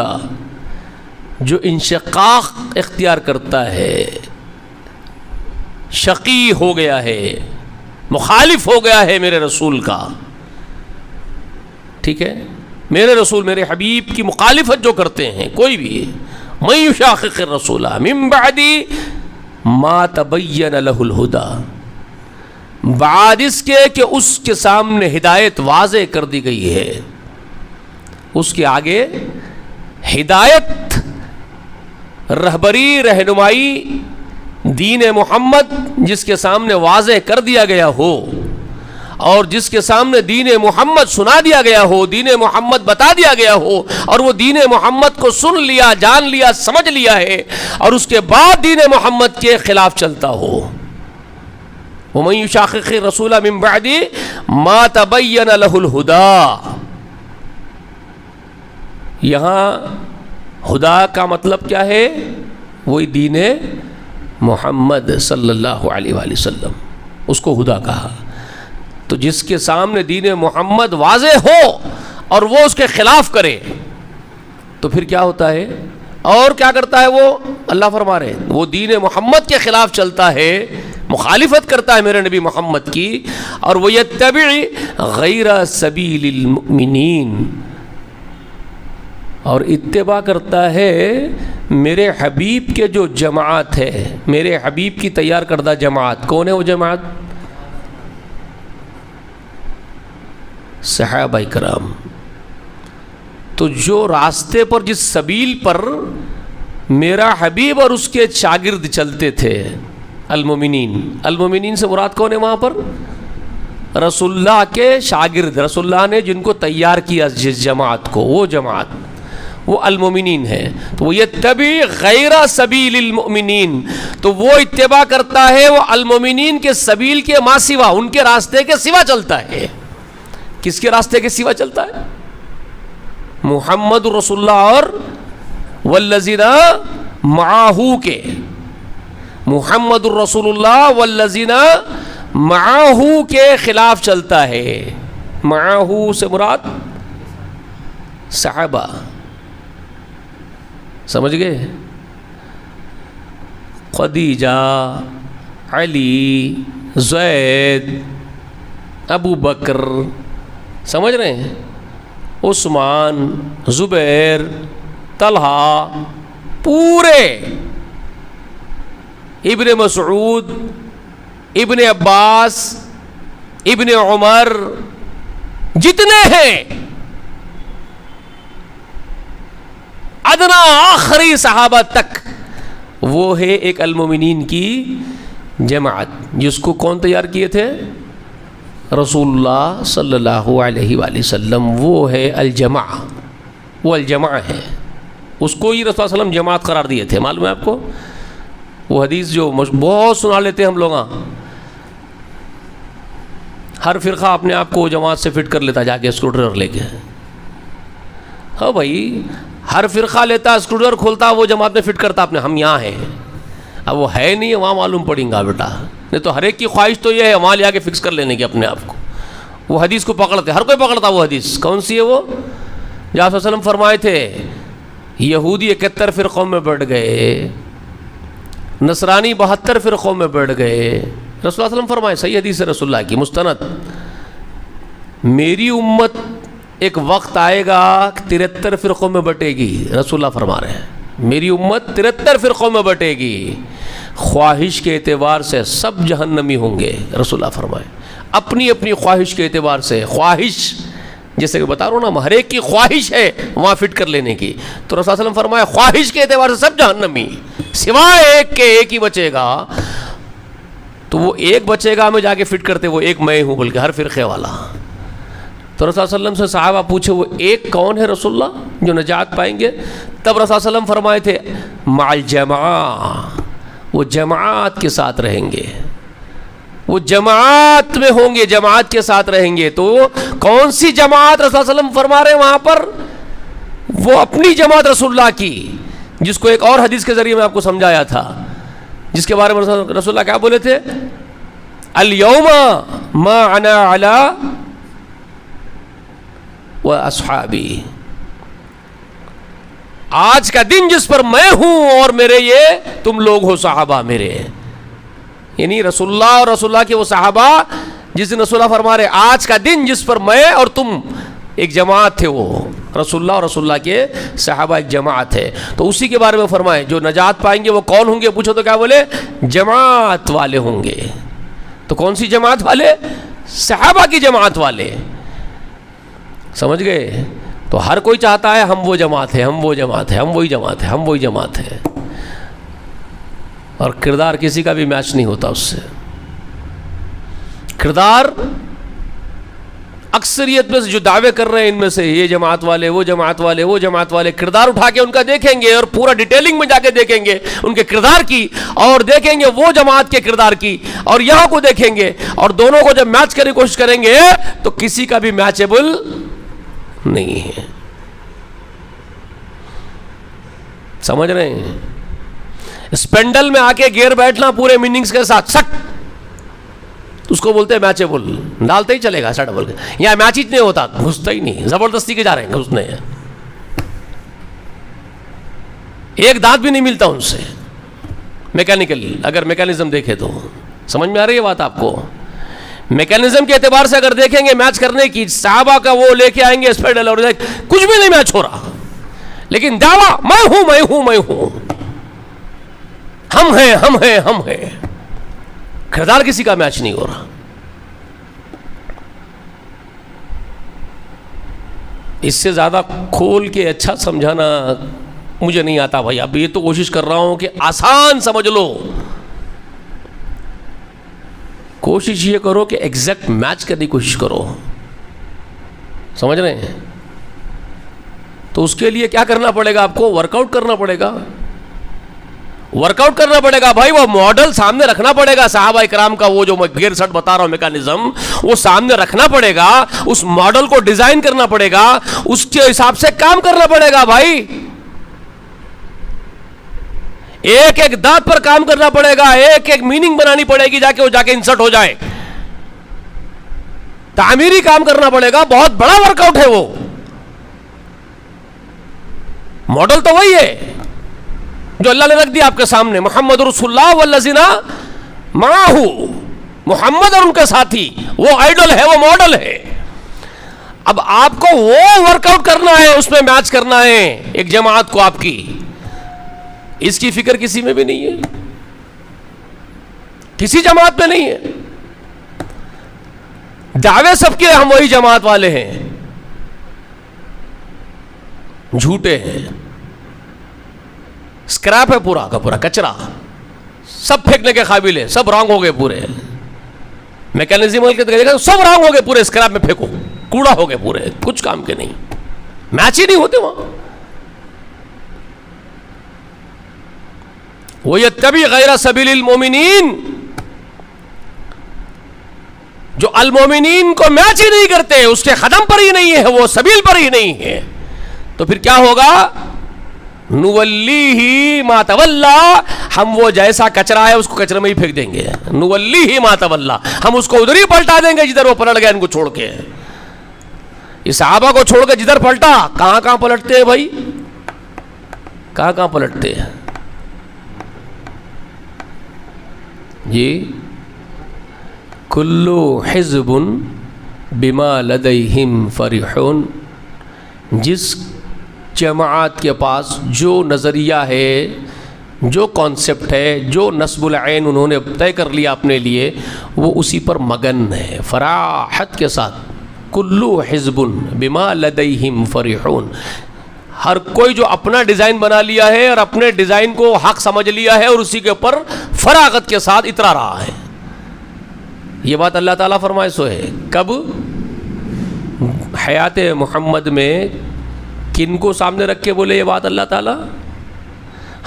جو انشقاق اختیار کرتا ہے، شقی ہو گیا ہے، مخالف ہو گیا ہے میرے رسول کا، ٹھیک ہے، میرے رسول، میرے حبیب کی مخالفت جو کرتے ہیں کوئی بھی، مَن يُشَاقِقِ الرَّسُولَ مِن بَعْدِ مَا تَبَيَّنَ لَهُ الْهُدَىٰ، بعد اس کے کہ اس کے سامنے ہدایت واضح کر دی گئی ہے، اس کے آگے ہدایت، رہبری، رہنمائی، دین محمد جس کے سامنے واضح کر دیا گیا ہو، اور جس کے سامنے دین محمد سنا دیا گیا ہو، دین محمد بتا دیا گیا ہو، اور وہ دین محمد کو سن لیا، جان لیا، سمجھ لیا ہے، اور اس کے بعد دین محمد کے خلاف چلتا ہو. وَمَن يُشَاقِقِ الرَّسُولَ مِن بَعْدِ مَا تَبَيَّنَ لَهُ الْهُدَىٰ. یہاں ہدا کا مطلب کیا ہے؟ وہی دین محمد صلی اللہ علیہ وآلہ وسلم، اس کو ہدا کہا. تو جس کے سامنے دین محمد واضح ہو اور وہ اس کے خلاف کرے تو پھر کیا ہوتا ہے؟ اور کیا کرتا ہے وہ؟ اللہ فرما رہے ہیں وہ دین محمد کے خلاف چلتا ہے، مخالفت کرتا ہے میرے نبی محمد کی، اور وہ یتبع غیر سبیل المؤمنین، اور اتباع کرتا ہے میرے حبیب کے جو جماعت ہے، میرے حبیب کی تیار کردہ جماعت. کون ہے وہ جماعت؟ صحابہ کرام. تو جو راستے پر، جس سبیل پر میرا حبیب اور اس کے شاگرد چلتے تھے، المومنین، المومنین سے مراد کون ہے وہاں پر؟ رسول اللہ کے شاگرد، رسول اللہ نے جن کو تیار کیا جس جماعت کو، وہ جماعت، وہ المومنین ہے. تو وہ یتبع غیر سبیل المؤمنین، تو وہ اتباع کرتا ہے وہ المومنین کے سبیل کے ما سوا، ان کے راستے کے سوا چلتا ہے. کس کے راستے کے سوا چلتا ہے؟ محمد رسول اللہ اور والذین معاہ کے، محمد الرسول اللہ والذین معاہ کے خلاف چلتا ہے. معاہ سے مراد صحابہ، سمجھ گئے؟ خدیجہ، علی، زید، ابو بکر، سمجھ رہے ہیں؟ عثمان، زبیر، طلحہ، پورے، ابن مسعود، ابن عباس، ابن عمر، جتنے ہیں ادنا آخری صحابہ تک، وہ ہے ایک المومنین کی جماعت، جس کو کون تیار کیے تھے؟ رسول اللہ صلی اللہ علیہ وآلہ وسلم. وہ ہے الجماع، وہ الجماع ہے، اس کو ہی رسول اللہ صلی اللہ علیہ وسلم جماعت قرار دیے تھے. معلوم ہے آپ کو وہ حدیث جو بہت سنا لیتے ہیں ہم لوگ، ہر فرقہ اپنے آپ کو جماعت سے فٹ کر لیتا جا کے اسکرو ڈرائیور لے کے. ہاں بھائی، ہر فرقہ لیتا، اسکرو ڈرائیور کھولتا، وہ جماعت میں فٹ کرتا اپنے، ہم یہاں ہیں. اب وہ ہے نہیں، وہاں معلوم پڑیں گا بیٹا. نہیں تو ہر ایک کی خواہش تو یہ ہے وہاں لے آ کے فکس کر لینے کی اپنے آپ کو. وہ حدیث کو پکڑتے، ہر کوئی پکڑتا. وہ حدیث کون سی ہے؟ وہ جو آپ صلی اللہ علیہ وسلم فرمائے تھے یہودی 71 فرقوں میں بڑھ گئے، نصرانی 72 فرقوں میں بڑھ گئے. رسول اللہ صلی اللہ علیہ وسلم فرمائے، صحیح حدیث ہے رسول اللہ کی مستند، میری امت ایک وقت آئے گا 73 فرقوں میں بٹے گی. رسول اللہ فرما رہے ہیں میری امت 73 فرقوں میں بٹے گی. خواہش کے اعتبار سے سب جہنمی ہوں گے. رسول اللہ فرمائے اپنی اپنی خواہش کے اعتبار سے. خواہش جیسے کہ بتا رہا ہوں نا, ہر ایک کی خواہش ہے وہاں فٹ کر لینے کی, تو رسول اللہ علیہ وسلم فرمایا خواہش کے اعتبار سے سب جہنمی سوائے ایک کے, ایک ہی بچے گا. تو وہ ایک بچے گا ہمیں جا کے فٹ کرتے, وہ ایک میں ہوں بلکہ ہر فرقے والا. تو رسول اللہ علیہ وسلم سے صحابہ پوچھے وہ ایک کون ہے رسول اللہ جو نجات پائیں گے؟ تب رسول اللہ علیہ وسلم فرمائے تھے مع الجماعہ, وہ جماعت کے ساتھ رہیں گے, وہ جماعت میں ہوں گے, جماعت کے ساتھ رہیں گے. تو کون سی جماعت رسول اللہ علیہ وسلم فرما رہے ہیں وہاں پر؟ وہ اپنی جماعت رسول اللہ کی, جس کو ایک اور حدیث کے ذریعے میں آپ کو سمجھایا تھا, جس کے بارے میں رسول اللہ کیا بولے تھے؟ الیوم ما انا علی و اصحابی, آج کا دن جس پر میں ہوں اور میرے یہ تم لوگ ہو صحابہ میرے. یعنی رسول اللہ اور رسول اللہ کے وہ صحابہ جس دن رسول اللہ فرما رہے آج کا دن جس پر میں اور تم ایک جماعت تھے, وہ رسول اللہ اور رسول اللہ کے صحابہ ایک جماعت ہے. تو اسی کے بارے میں فرمائے جو نجات پائیں گے وہ کون ہوں گے؟ پوچھو تو کیا بولے؟ جماعت والے ہوں گے. تو کون سی جماعت والے؟ صحابہ کی جماعت والے. سمجھ گئے؟ تو ہر کوئی چاہتا ہے ہم وہ جماعت ہے, ہم وہ جماعت ہے, ہم وہی جماعت ہے, ہم وہی جماعت ہے, اور کردار کسی کا بھی میچ نہیں ہوتا اس سے. کردار اکثریت میں سے جو دعوے کر رہے ہیں ان میں سے یہ جماعت والے, وہ جماعت والے, وہ جماعت والے, کردار اٹھا کے ان کا دیکھیں گے اور پورا ڈیٹیلنگ میں جا کے دیکھیں گے ان کے کردار کی, اور دیکھیں گے وہ جماعت کے کردار کی, اور یہاں کو دیکھیں گے, اور دونوں کو جب میچ کرنے کی کوشش کریں گے تو کسی کا بھی میچیبل نہیں ہے. سمجھ رہے ہیں؟ اسپینڈل میں آ کے گیئر بیٹھنا پورے میننگز کے ساتھ سٹ, اس کو بولتے ہیں میچیبل. ڈالتے ہی چلے گا سا ڈبل کے, یہاں میچ ہی نہیں ہوتا, گھستا ہی نہیں, زبردستی کے جا رہے ہیں گھسنے, ایک دانت بھی نہیں ملتا ان سے. میکینیکل اگر میکینزم دیکھے تو سمجھ میں آ رہی ہے بات آپ کو؟ میکینزم کے اعتبار سے اگر دیکھیں گے میچ کرنے کی, صحابہ کا وہ لے کے آئیں گے اسپینڈل اور کچھ بھی نہیں میچ ہو رہا, لیکن دعویٰ میں ہوں میں ہوں میں ہوں, ہم ہیں ہم ہیں ہم ہیں, کردار کسی کا میچ نہیں ہو رہا. اس سے زیادہ کھول کے اچھا سمجھانا مجھے نہیں آتا بھائی. اب یہ تو کوشش کر رہا ہوں کہ آسان سمجھ لو, کوشش یہ کرو کہ ایگزیکٹ میچ کرنے کی کوشش کرو. سمجھ رہے ہیں؟ تو اس کے لیے کیا کرنا پڑے گا آپ کو؟ ورک آؤٹ کرنا پڑے گا, ورک آؤٹ کرنا پڑے گا بھائی. وہ ماڈل سامنے رکھنا پڑے گا صحابہ اکرام کا, وہ جو میں گیئر سٹ بتا رہا ہوں میکانزم, وہ سامنے رکھنا پڑے گا, اس ماڈل کو ڈیزائن کرنا پڑے گا, اس کے حساب سے کام کرنا پڑے گا بھائی. ایک ایک دانت پر کام کرنا پڑے گا, ایک ایک میننگ بنانی پڑے گی جا کے وہ جا کے انسرٹ ہو جائے. تعمیری کام کرنا پڑے گا, بہت بڑا ورک آؤٹ ہے وہ. ماڈل تو وہی ہے جو اللہ نے رکھ دیا آپ کے سامنے, محمد رسول اللہ والذین معہ, محمد اور ان کے ساتھی, وہ آئیڈل ہے, وہ ماڈل ہے. اب آپ کو وہ ورک آؤٹ کرنا ہے, اس میں میچ کرنا ہے ایک جماعت کو آپ کی. اس کی فکر کسی میں بھی نہیں ہے, کسی جماعت میں نہیں ہے. دعوے سب کے ہم وہی جماعت والے ہیں, جھوٹے ہیں. اسکریپ ہے پورا کا پورا, کچرا, سب پھینکنے کے قابل ہے, سب رانگ ہو گئے پورے. میکینزم سب رانگ ہو گئے پورے, اسکریپ میں پھینکو, کوڑا ہو گئے پورے, کچھ کام کے نہیں, میچ ہی نہیں ہوتے وہاں. وَيَتَّبِعْ غَيْرَ سَبِيلِ الْمُؤْمِنِينَ, جو المومنین کو میچ ہی نہیں کرتے, اس کے قدم پر ہی نہیں ہے, وہ سبیل پر ہی نہیں ہے, تو پھر کیا ہوگا؟ نُوَلِّهِ مَا تَوَلَّا, ہم وہ جیسا کچرا ہے اس کو کچرے میں ہی پھینک دیں گے. نُوَلِّهِ مَا تَوَلَّا, ہم اس کو ادھر ہی پلٹا دیں گے جدھر وہ پلٹ گیا ان کو چھوڑ کے. اس صحابہ کو چھوڑ کے جدھر پلٹا, کہاں کہاں پلٹتے ہیں بھائی, کہاں کہاں پلٹتے ہیں جی. کلو حزب بما لدیہم فرحون, جس جماعت کے پاس جو نظریہ ہے جو کانسیپٹ ہے، جو نصب العین انہوں نے طے کر لیا اپنے لیے، وہ اسی پر مگن ہے فراحت کے ساتھ. کلو حزب بما لدیہم فرحون. ہر کوئی جو اپنا ڈیزائن بنا لیا ہے اور اپنے ڈیزائن کو حق سمجھ لیا ہے اور اسی کے اوپر فراغت کے ساتھ اترا رہا ہے. یہ بات اللہ تعالیٰ فرمائے سو ہے. کب؟ حیات محمد میں کن کو سامنے رکھ کے بولے یہ بات اللہ تعالیٰ؟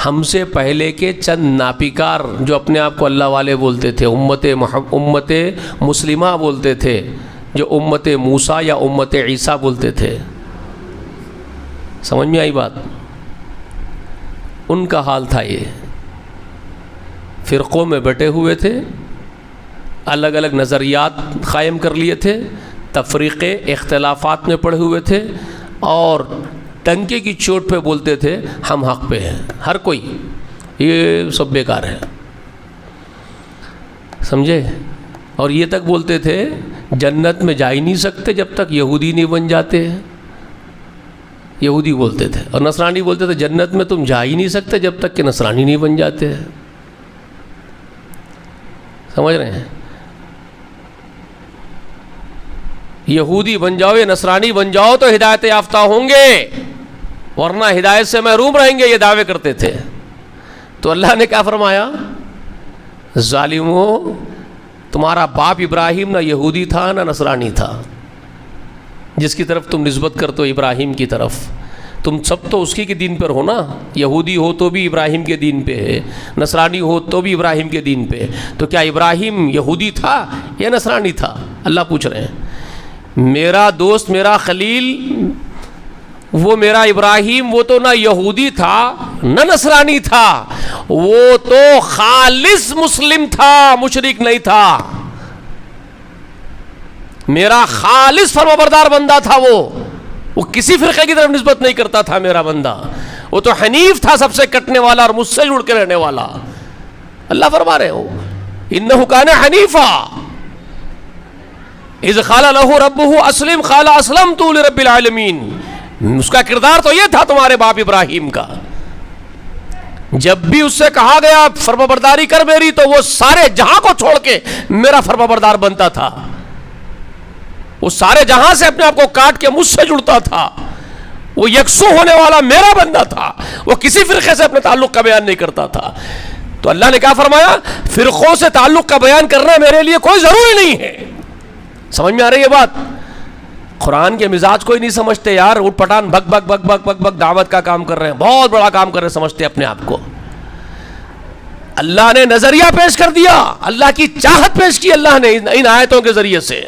ہم سے پہلے کے چند ناپیکار جو اپنے آپ کو اللہ والے بولتے تھے، امت مسلمہ بولتے تھے، جو امت موسیٰ یا امت عیسیٰ بولتے تھے. سمجھ میں آئی بات؟ ان کا حال تھا یہ. فرقوں میں بٹے ہوئے تھے، الگ الگ نظریات قائم کر لیے تھے، تفریقے اختلافات میں پڑے ہوئے تھے، اور ٹنکے کی چوٹ پہ بولتے تھے ہم حق پہ ہیں. ہر کوئی یہ سب بیکار ہے، سمجھے؟ اور یہ تک بولتے تھے جنت میں جا ہی نہیں سکتے جب تک یہودی نہیں بن جاتے ہیں. یہودی بولتے تھے. اور نصرانی بولتے تھے جنت میں تم جا ہی نہیں سکتے جب تک کہ نصرانی نہیں بن جاتے ہیں. سمجھ رہے ہیں؟ یہودی بن جاؤ یا نصرانی بن جاؤ تو ہدایت یافتہ ہوں گے، ورنہ ہدایت سے محروم رہیں گے، یہ دعوے کرتے تھے. تو اللہ نے کیا فرمایا؟ ظالموں، تمہارا باپ ابراہیم نہ یہودی تھا نہ نصرانی تھا. جس کی طرف تم نسبت کرتے ہو ابراہیم کی طرف، تم سب تو اس کی دین پر ہو نا. یہودی ہو تو بھی ابراہیم کے دین پہ ہے، نصرانی ہو تو بھی ابراہیم کے دین پہ. تو کیا ابراہیم یہودی تھا یا نصرانی تھا؟ اللہ پوچھ رہے ہیں. میرا دوست، میرا خلیل، وہ میرا ابراہیم، وہ تو نہ یہودی تھا نہ نصرانی تھا، وہ تو خالص مسلم تھا، مشرک نہیں تھا. میرا خالص فرمانبردار بندہ تھا. وہ کسی فرقے کی طرف نسبت نہیں کرتا تھا. میرا بندہ وہ تو حنیف تھا، سب سے کٹنے والا اور مجھ سے جڑ کے رہنے والا. اللہ فرما رہے ہو انہ کان حنیفا اذ قال له ربه اسلم قال اسلمت لرب العالمین. اس کا کردار تو یہ تھا تمہارے باپ ابراہیم کا. جب بھی اس سے کہا گیا فرمانبرداری کر میری، تو وہ سارے جہاں کو چھوڑ کے میرا فرمانبردار بنتا تھا. وہ سارے جہاں سے اپنے آپ کو کاٹ کے مجھ سے جڑتا تھا. وہ یکسو ہونے والا میرا بندہ تھا. وہ کسی فرقے سے اپنے تعلق کا بیان نہیں کرتا تھا. تو اللہ نے کیا فرمایا؟ فرقوں سے تعلق کا بیان کرنا میرے لیے کوئی ضروری نہیں ہے. سمجھ میں آ رہی ہے بات؟ قرآن کے مزاج کوئی نہیں سمجھتے یار. اٹھ پٹان بک بک بک بک بک بک دعوت کا کام کر رہے ہیں، بہت بڑا کام کر رہے ہیں سمجھتے اپنے آپ کو. اللہ نے نظریہ پیش کر دیا، اللہ کی چاہت پیش کی اللہ نے ان آیتوں کے ذریعے سے.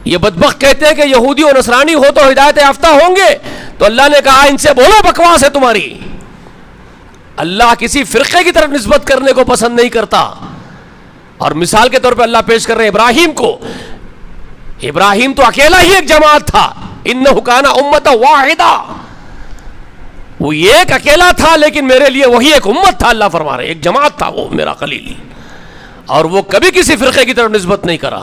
یہ بدبخت کہتے ہیں کہ یہودی اور نصرانی ہو تو ہدایت یافتہ ہوں گے. تو اللہ نے کہا ان سے بولو بکواس ہے تمہاری. اللہ کسی فرقے کی طرف نسبت کرنے کو پسند نہیں کرتا. اور مثال کے طور پہ اللہ پیش کر رہے ہیں ابراہیم کو. ابراہیم تو اکیلا ہی ایک جماعت تھا. انہ کان امۃ واحدہ، وہ ایک اکیلا تھا، لیکن میرے لیے وہی ایک امت تھا. اللہ فرما رہے ایک جماعت تھا وہ میرا خلیل، اور وہ کبھی کسی فرقے کی طرف نسبت نہیں کرا.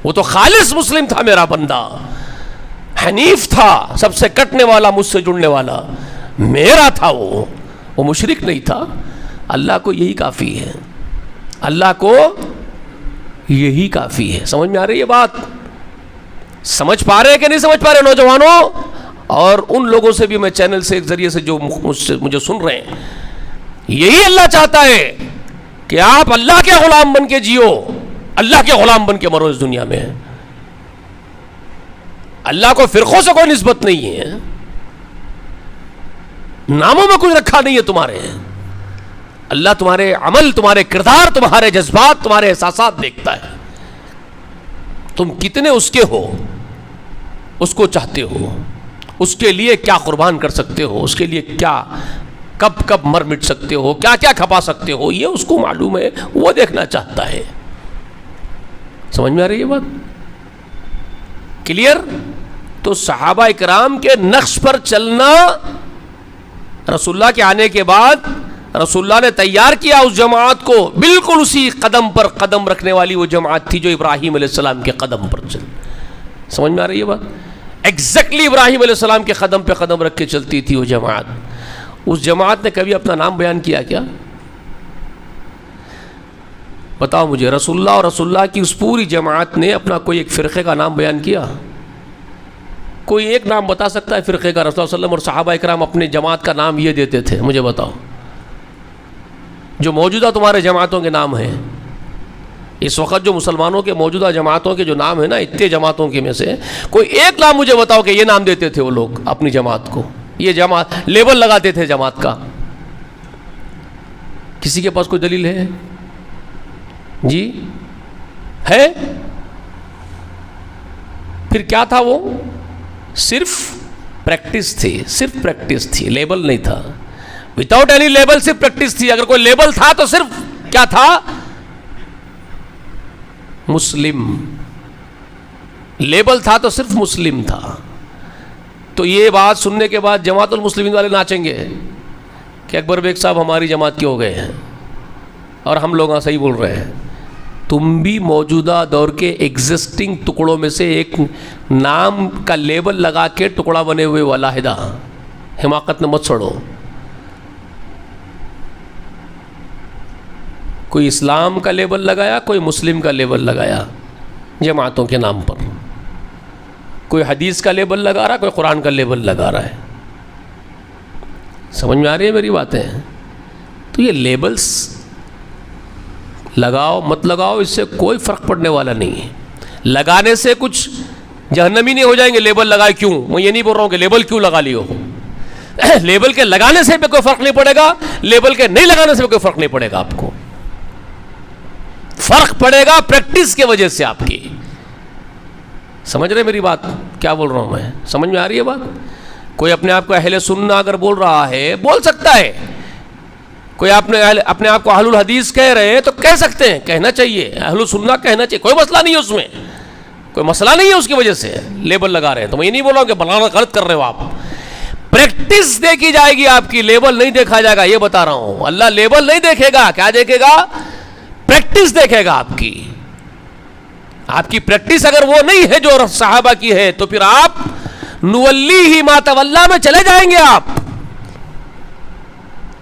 وہ تو خالص مسلم تھا میرا بندہ، حنیف تھا، سب سے کٹنے والا، مجھ سے جڑنے والا میرا تھا. وہ مشرک نہیں تھا. اللہ کو یہی کافی ہے. اللہ کو یہی کافی ہے. سمجھ میں آ رہی ہے بات؟ سمجھ پا رہے کہ نہیں سمجھ پا رہے نوجوانوں؟ اور ان لوگوں سے بھی میں چینل سے ایک ذریعے سے جو مجھے سن رہے ہیں، یہی اللہ چاہتا ہے کہ آپ اللہ کے غلام بن کے جیو، اللہ کے غلام بن کے مرو اس دنیا میں. اللہ کو فرقوں سے کوئی نسبت نہیں ہے، ناموں میں کچھ رکھا نہیں ہے تمہارے. اللہ تمہارے عمل، تمہارے کردار، تمہارے جذبات، تمہارے احساسات دیکھتا ہے. تم کتنے اس کے ہو، اس کو چاہتے ہو، اس کے لیے کیا قربان کر سکتے ہو، اس کے لیے کیا کب کب مر مٹ سکتے ہو، کیا کیا کھپا سکتے ہو، یہ اس کو معلوم ہے. وہ دیکھنا چاہتا ہے. سمجھ میں آ رہی ہے بات؟ کلیئر؟ تو صحابہ اکرام کے نقش پر چلنا، رسول اللہ کے آنے کے بعد رسول اللہ نے تیار کیا اس جماعت کو. بالکل اسی قدم پر قدم رکھنے والی وہ جماعت تھی جو ابراہیم علیہ السلام کے قدم پر چل. سمجھ میں آ رہی ہے بات؟ ایگزیکٹلی ابراہیم علیہ السلام کے قدم پہ قدم رکھ کے چلتی تھی وہ جماعت. اس جماعت نے کبھی اپنا نام بیان کیا کیا؟ بتاؤ مجھے، رسول اللہ اور رسول اللہ کی اس پوری جماعت نے اپنا کوئی ایک فرقے کا نام بیان کیا؟ کوئی ایک نام بتا سکتا ہے فرقے کا؟ رسول اللہ صلی اللہ علیہ وسلم اور صحابہ اکرام اپنے جماعت کا نام یہ دیتے تھے، مجھے بتاؤ جو موجودہ تمہارے جماعتوں کے نام ہیں اس وقت، جو مسلمانوں کے موجودہ جماعتوں کے جو نام ہیں نا، اتنے جماعتوں کے میں سے کوئی ایک نام مجھے بتاؤ کہ یہ نام دیتے تھے وہ لوگ اپنی جماعت کو، یہ جماعت لیبل لگاتے تھے جماعت کا؟ کسی کے پاس کوئی دلیل ہے؟ جی ہے؟ پھر کیا تھا وہ؟ صرف پریکٹس تھی، صرف پریکٹس تھی، لیبل نہیں تھا. وداؤٹ اینی لیبل صرف پریکٹس تھی. اگر کوئی لیبل تھا تو صرف کیا تھا؟ مسلم. لیبل تھا تو صرف مسلم تھا. تو یہ بات سننے کے بعد جماعت المسلمین والے ناچیں گے کہ اکبر بیگ صاحب ہماری جماعت کے ہو گئے ہیں اور ہم لوگ صحیح بول رہے ہیں. تم بھی موجودہ دور کے ایگزسٹنگ ٹکڑوں میں سے ایک نام کا لیبل لگا کے ٹکڑا بنے ہوئے وہ علیحدہ. حماقت میں مت چھوڑو. کوئی اسلام کا لیبل لگایا، کوئی مسلم کا لیبل لگایا جماعتوں کے نام پر. کوئی حدیث کا لیبل لگا رہا، کوئی قرآن کا لیبل لگا رہا ہے. سمجھ میں آ رہی ہے میری باتیں؟ تو یہ لیبلز لگاؤ مت لگاؤ اس سے کوئی فرق پڑنے والا نہیں ہے. لگانے سے کچھ جہنمی نہیں ہو جائیں گے. لیبل لگائے کیوں؟ میں یہ نہیں بول رہا ہوں کہ لیبل کیوں لگا لیو. لیبل کے لگانے سے بھی کوئی فرق نہیں پڑے گا، لیبل کے نہیں لگانے سے بھی کوئی فرق نہیں پڑے گا. آپ کو فرق پڑے گا پریکٹس کی وجہ سے آپ کی. سمجھ رہے میری بات کیا بول رہا ہوں میں؟ سمجھ میں آ رہی ہے بات؟ کوئی اپنے آپ کو اہل سننا اگر بول رہا ہے بول سکتا ہے. کوئی اپنے آپ کو اہل الحدیث کہہ رہے ہیں تو کہہ سکتے ہیں، کہنا چاہیے. اہل سننا کہنا چاہیے، کوئی مسئلہ نہیں ہے اس میں، کوئی مسئلہ نہیں ہے اس کی وجہ سے لیبل لگا رہے ہیں. تو میں یہ نہیں بول رہا ہوں کہ بنانا غلط کر رہے ہو آپ. پریکٹس دیکھی جائے گی آپ کی، لیبل نہیں دیکھا جائے گا. یہ بتا رہا ہوں اللہ لیبل نہیں دیکھے گا. کیا دیکھے گا؟ پریکٹس دیکھے گا آپ کی. آپ کی پریکٹس اگر وہ نہیں ہے جو صحابہ کی ہے تو پھر آپ نولیہ ما تولی میں چلے جائیں گے آپ.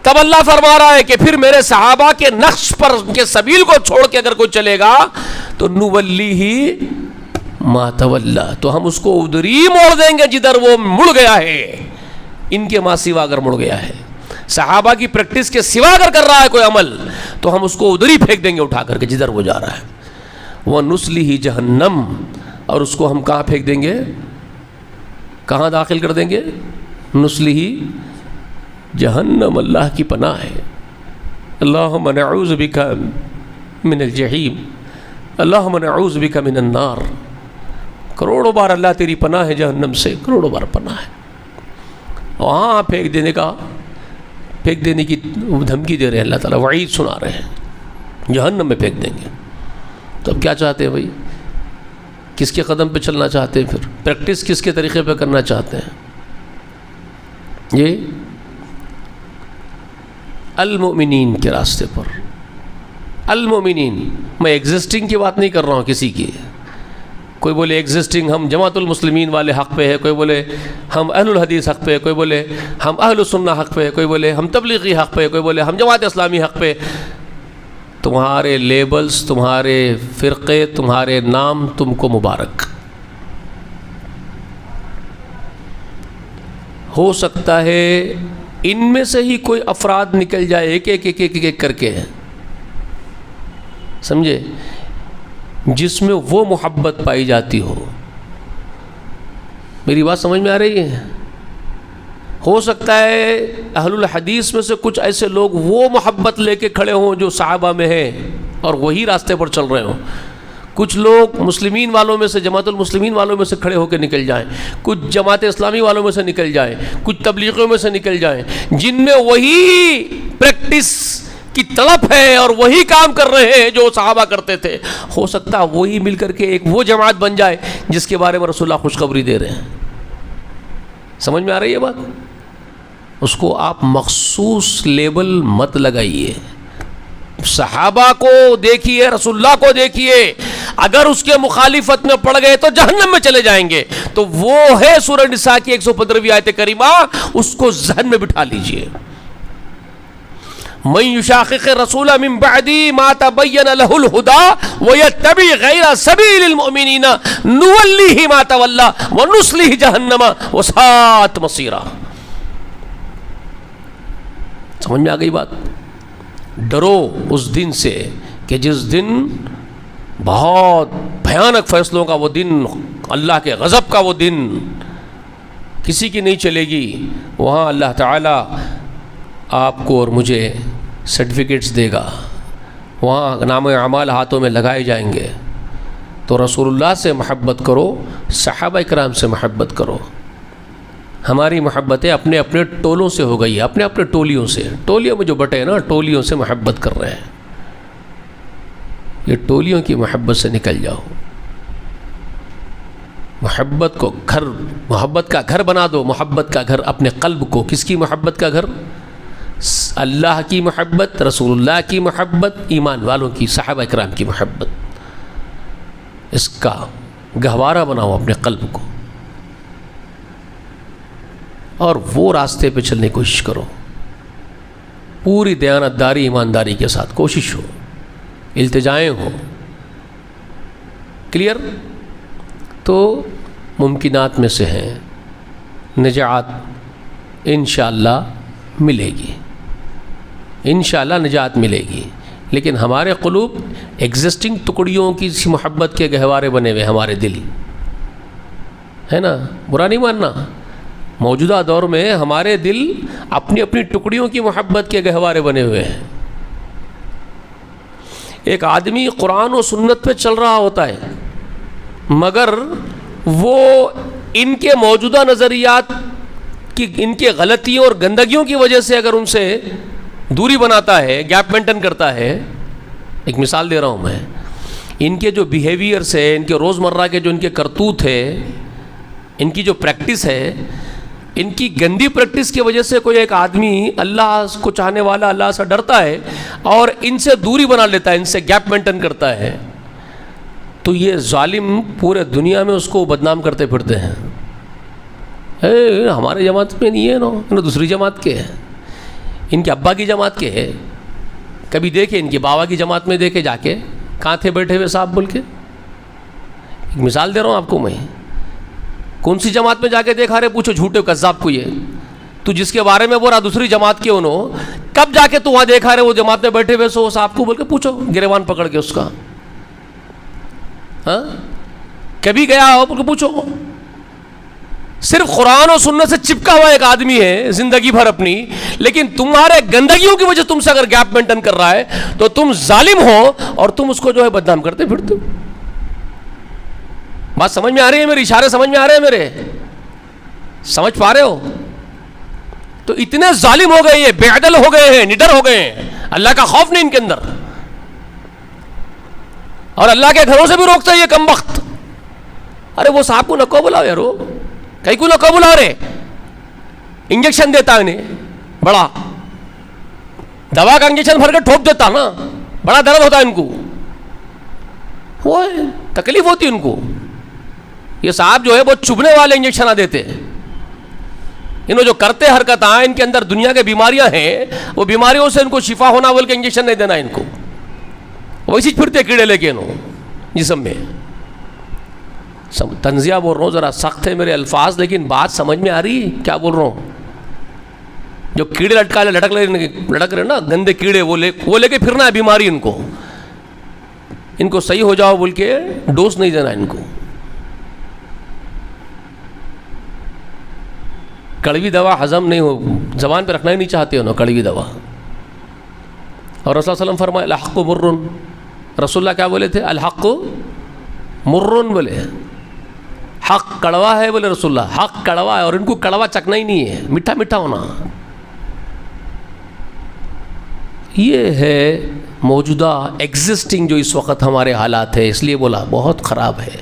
تب اللہ فرما رہا ہے کہ پھر میرے صحابہ کے نقش پر کے سبیل کو چھوڑ کے اگر کوئی چلے گا تو نولیہ ما تولی، تو ہم اس کو ادھر ہی موڑ دیں گے جدھر وہ مڑ گیا ہے. ان کے ماں سوا اگر مڑ گیا ہے، صحابہ کی پریکٹس کے سوا اگر کر رہا ہے کوئی عمل تو ہم اس کو ادھر ہی پھینک دیں گے اٹھا کر کے جدھر وہ جا رہا ہے. وَنُصْلِهِ جَهَنَّمَ، اور اس کو ہم کہاں پھینک دیں گے؟ کہاں داخل کر دیں گے؟ نُصْلِهِ جہنم. اللہ کی پناہ ہے. اللہم نعوذ بک من الجحیم، اللہم نعوذ بک من النار. کروڑوں بار اللہ تیری پناہ ہے جہنم سے، کروڑوں بار پناہ ہے. وہاں پھینک دینے کی دھمکی دے رہے ہیں اللہ تعالیٰ، وعید سنا رہے ہیں جہنم میں پھینک دیں گے. تو اب کیا چاہتے ہیں بھائی؟ کس کے قدم پہ چلنا چاہتے ہیں؟ پھر پریکٹس کس کے طریقے پہ کرنا چاہتے ہیں؟ یہ المؤمنین کے راستے پر. المؤمنین، میں ایگزسٹنگ کی بات نہیں کر رہا ہوں کسی کی. کوئی بولے ایگزسٹنگ ہم جماعت المسلمین والے حق پہ ہے، کوئی بولے ہم اہل الحدیث حق پہ ہے، کوئی بولے ہم اہل السنہ حق پہ ہے، کوئی بولے ہم تبلیغی حق پہ ہے، کوئی بولے ہم جماعت اسلامی حق پہ. تمہارے لیبلز، تمہارے فرقے، تمہارے نام تم کو مبارک. ہو سکتا ہے ان میں سے ہی کوئی افراد نکل جائے ایک ایک کر کے، سمجھے، جس میں وہ محبت پائی جاتی ہو. میری بات سمجھ میں آ رہی ہے؟ ہو سکتا ہے اہل الحدیث میں سے کچھ ایسے لوگ وہ محبت لے کے کھڑے ہوں جو صحابہ میں ہیں اور وہی راستے پر چل رہے ہوں. کچھ لوگ مسلمین والوں میں سے، جماعت المسلمین والوں میں سے کھڑے ہو کے نکل جائیں، کچھ جماعت اسلامی والوں میں سے نکل جائیں، کچھ تبلیغیوں میں سے نکل جائیں، جن میں وہی پریکٹس کی طلب ہے اور وہی کام کر رہے ہیں جو صحابہ کرتے تھے. ہو سکتا ہے وہی مل کر کے ایک وہ جماعت بن جائے جس کے بارے میں رسول اللہ خوشخبری دے رہے ہیں. سمجھ میں آ رہی ہے بات؟ اس کو آپ مخصوص لیبل مت لگائیے. صحابہ کو دیکھیے، رسول اللہ کو دیکھیے، اگر اس کے مخالفت میں پڑ گئے تو جہنم میں چلے جائیں گے. تو وہ ہے سورہ نساء کی 115ویں آیت کریمہ، اس کو ذہن میں بٹھا لیجئے. من یشاقق الرسول من بعد ما تبین له الهدى ویتبع غیر سبیل المؤمنین نولیہ ما تولی ونصلہ جہنم وساءت مصیرا. سمجھ میں آ گئی بات؟ ڈرو اس دن سے کہ جس دن بہت بھیانک فیصلوں کا وہ دن، اللہ کے غضب کا وہ دن، کسی کی نہیں چلے گی. وہاں اللہ تعالیٰ آپ کو اور مجھے سرٹیفکیٹس دے گا، وہاں نام اعمال ہاتھوں میں لگائے جائیں گے. تو رسول اللہ سے محبت کرو، صحابہ کرام سے محبت کرو. ہماری محبتیں اپنے اپنے ٹولوں سے ہو گئی ہے، اپنے اپنے ٹولیوں سے. ٹولیوں میں جو بٹے ہیں نا، ٹولیوں سے محبت کر رہے ہیں. یہ ٹولیوں کی محبت سے نکل جاؤ. محبت کو گھر، محبت کا گھر بنا دو. محبت کا گھر اپنے قلب کو. کس کی محبت کا گھر؟ اللہ کی محبت، رسول اللہ کی محبت، ایمان والوں کی، صحابہ کرام کی محبت. اس کا گہوارہ بناؤ اپنے قلب کو اور وہ راستے پہ چلنے کی کوشش کرو. پوری دیانتداری، ایمانداری کے ساتھ کوشش ہو، التجائیں ہوں. کلیئر؟ تو ممکنات میں سے ہیں. نجات انشاءاللہ ملے گی، انشاءاللہ نجات ملے گی. لیکن ہمارے قلوب ایگزسٹنگ ٹکڑیوں کی محبت کے گہوارے بنے ہوئے، ہمارے دل ہے نا. برا نہیں ماننا، موجودہ دور میں ہمارے دل اپنی اپنی ٹکڑیوں کی محبت کے گہوارے بنے ہوئے ہیں. ایک آدمی قرآن و سنت پہ چل رہا ہوتا ہے، مگر وہ ان کے موجودہ نظریات کی، ان کے غلطیوں اور گندگیوں کی وجہ سے اگر ان سے دوری بناتا ہے، گیپ مینٹین کرتا ہے. ایک مثال دے رہا ہوں میں. ان کے جو بیہیویئرس ہے، ان کے روزمرہ کے جو ان کے کرتوت ہے، ان کی جو پریکٹس ہے، ان کی گندی پریکٹس کی وجہ سے کوئی ایک آدمی اللہ کو چاہنے والا، اللہ سے ڈرتا ہے اور ان سے دوری بنا لیتا ہے، ان سے گیپ مینٹین کرتا ہے، تو یہ ظالم پورے دنیا میں اس کو بدنام کرتے پھرتے ہیں. ہمارے جماعت میں نہیں ہے نا، دوسری جماعت کے ہیں، ان کے ابا کی جماعت کے ہے. کبھی دیکھے ان کے بابا کی جماعت میں، دیکھے جا کے کہاں تھے بیٹھے ہوئے صاحب بول کے. ایک مثال دے رہا ہوں آپ کو میں. کون سی جماعت میں جا کے دیکھا رہے، پوچھو جھوٹے کذاب کو. یہ تو جس کے بارے میں بول رہا دوسری جماعت کے، انہوں کب جا کے تو وہاں دیکھا رہے وہ جماعت میں بیٹھے ہوئے سو صاحب کو بول کے پوچھو، گریوان پکڑ کے اس کا. ہاں کبھی گیا ہو بول کے پوچھو. صرف قرآن و سنت سے چپکا ہوا ایک آدمی ہے زندگی بھر اپنی، لیکن تمہارے گندگیوں کی وجہ تم سے اگر گیپ مینٹین کر رہا ہے تو تم ظالم ہو اور تم اس کو جو ہے بدنام کرتے پھرتے ہو. بات سمجھ میں آ رہی ہے میری؟ اشارے سمجھ میں آ رہے ہیں میرے؟ سمجھ پا رہے ہو؟ تو اتنے ظالم ہو گئے، یہ بے عدل ہو گئے ہیں، نڈر ہو گئے ہیں. اللہ کا خوف نہیں ان کے اندر، اور اللہ کے گھروں سے بھی روکتا ہے یہ کم وقت. ارے وہ صاحب کو نکو بلاؤ یارو، کئی کو نکو بلاؤ رے. انجیکشن دیتا ہے انہیں، بڑا دوا کا انجیکشن بھر کے ٹھوک دیتا نا، بڑا درد ہوتا ہے ان کو، وہ تکلیف ہوتی ہے ان کو. یہ صاحب جو ہے وہ چبھنے والے انجیکشن دیتے ہیں. انہوں جو کرتے حرکت ہیں، ان کے اندر دنیا کے بیماریاں ہیں، وہ بیماریوں سے ان کو شفا ہونا بول کے انجیکشن نہیں دینا ان کو. ویسی پھرتے کیڑے لے کے انہوں جسم میں. تنزیہ بول رہا ہوں، ذرا سخت ہے میرے الفاظ، لیکن بات سمجھ میں آ رہی کیا بول رہا ہوں. جو کیڑے لٹک رہے نا گندے کیڑے، وہ لے کے پھرنا ہے بیماری ان کو صحیح ہو جاؤ بول کے ڈوز نہیں دینا ان کو. کڑوی دوا ہضم نہیں ہو، زبان پہ رکھنا ہی نہیں چاہتے انہوں کڑوی دوا. اور رسول اللہ علیہ وسلم فرمائے الحق مرن. رسول اللہ کیا بولے تھے؟ الحق مرن بولے. حق کڑوا ہے بولے رسول اللہ، حق کڑوا ہے، اور ان کو کڑوا چکنا ہی نہیں ہے، میٹھا میٹھا ہونا. یہ ہے موجودہ ایگزسٹنگ جو اس وقت ہمارے حالات ہے. اس لیے بولا بہت خراب ہے،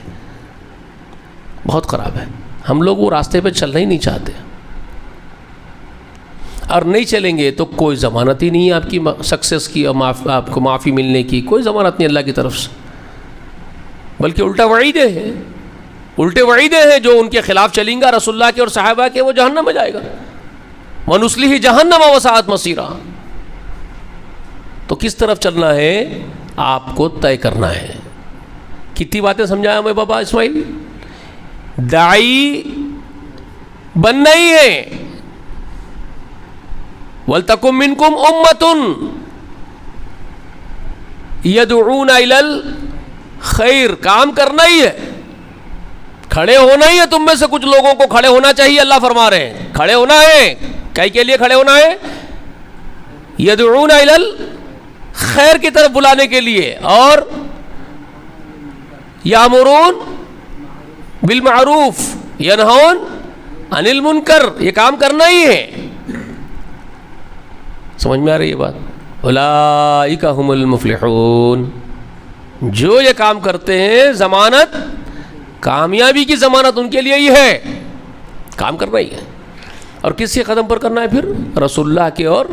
بہت خراب ہے. ہم لوگ وہ راستے پہ چلنا ہی نہیں چاہتے، اور نہیں چلیں گے تو کوئی ضمانت ہی نہیں ہے آپ کی سکسیس کی، اور آپ کو معافی ملنے کی کوئی ضمانت نہیں اللہ کی طرف سے. بلکہ الٹا وعیدیں ہیں، الٹے وعیدیں ہیں. جو ان کے خلاف چلیں گا رسول اللہ کے اور صحابہ کے، وہ جہنم میں جائے گا. وَنُصْلِهِ جَهَنَّمَ وَسَاءَتْ مَصِيرًا. تو کس طرف چلنا ہے آپ کو طے کرنا ہے. کتنی باتیں سمجھایا میں بابا اسماعیل؟ داعی بننا ہی ہے. وَلْتَكُن مِّنْكُمْ أُمَّةٌ يَدْعُونَ إِلَى الْخَيْرِ. کام کرنا ہی ہے, کھڑے ہونا ہی ہے. تم میں سے کچھ لوگوں کو کھڑے ہونا چاہیے. اللہ فرما رہے ہیں کھڑے ہونا ہے. کئی کے لیے کھڑے ہونا ہے؟ يَدْعُونَ إِلَى الْخَيْرِ کی طرف بلانے کے لیے, اور يَأْمُرُونَ بِالْمَعْرُوفِ يَنْهَوْنَ عَنِ الْمُنْكَرِ. یہ کام کرنا ہی ہے. سمجھ میں آ رہی ہے بات؟ اولئک هم المفلحون. جو یہ کام کرتے ہیں, ضمانت کامیابی کی ضمانت ان کے لیے ہی ہے. کام کرنا ہی ہے. اور کس کے قدم پر کرنا ہے پھر؟ رسول اللہ کے اور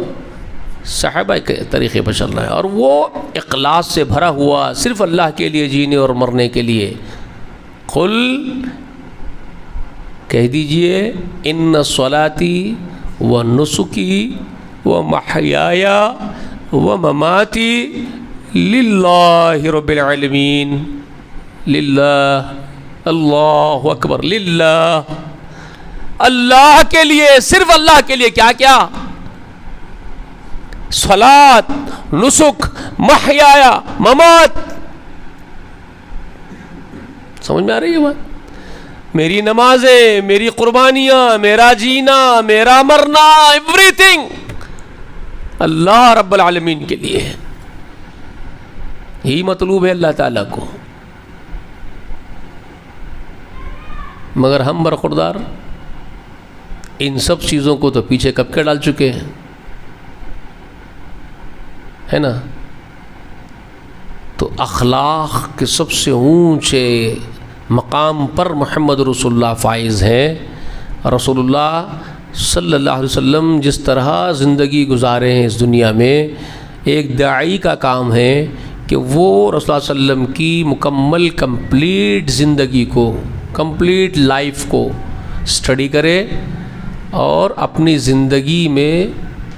صحابہ کے طریقے پر چلنا ہے. اور وہ اخلاص سے بھرا ہوا, صرف اللہ کے لیے جینے اور مرنے کے لیے. قل کہہ دیجئے ان صلاتی و نسکی و محیایا و مماتی للہ رب العالمین. للہ, اللہ اکبر, للہ, اللہ کے لیے, صرف اللہ کے لیے. کیا کیا؟ صلاۃ, نسک, محیایا, ممات. سمجھ میں آ رہی ہے بات؟ میری نمازیں, میری قربانیاں, میرا جینا, میرا مرنا, ایوری تھنگ اللہ رب العالمین کے لیے ہے. یہی مطلوب ہے اللہ تعالیٰ کو. مگر ہم برخوردار ان سب چیزوں کو تو پیچھے کب کے ڈال چکے ہیں, ہے نا؟ تو اخلاق کے سب سے اونچے مقام پر محمد رسول اللہ فائز ہیں. رسول اللہ صلی اللہ علیہ وسلم جس طرح زندگی گزارے ہیں اس دنیا میں, ایک داعی کا کام ہے کہ وہ رسول اللہ علیہ وسلم کی مکمل کمپلیٹ زندگی کو, کمپلیٹ لائف کو اسٹڈی کرے اور اپنی زندگی میں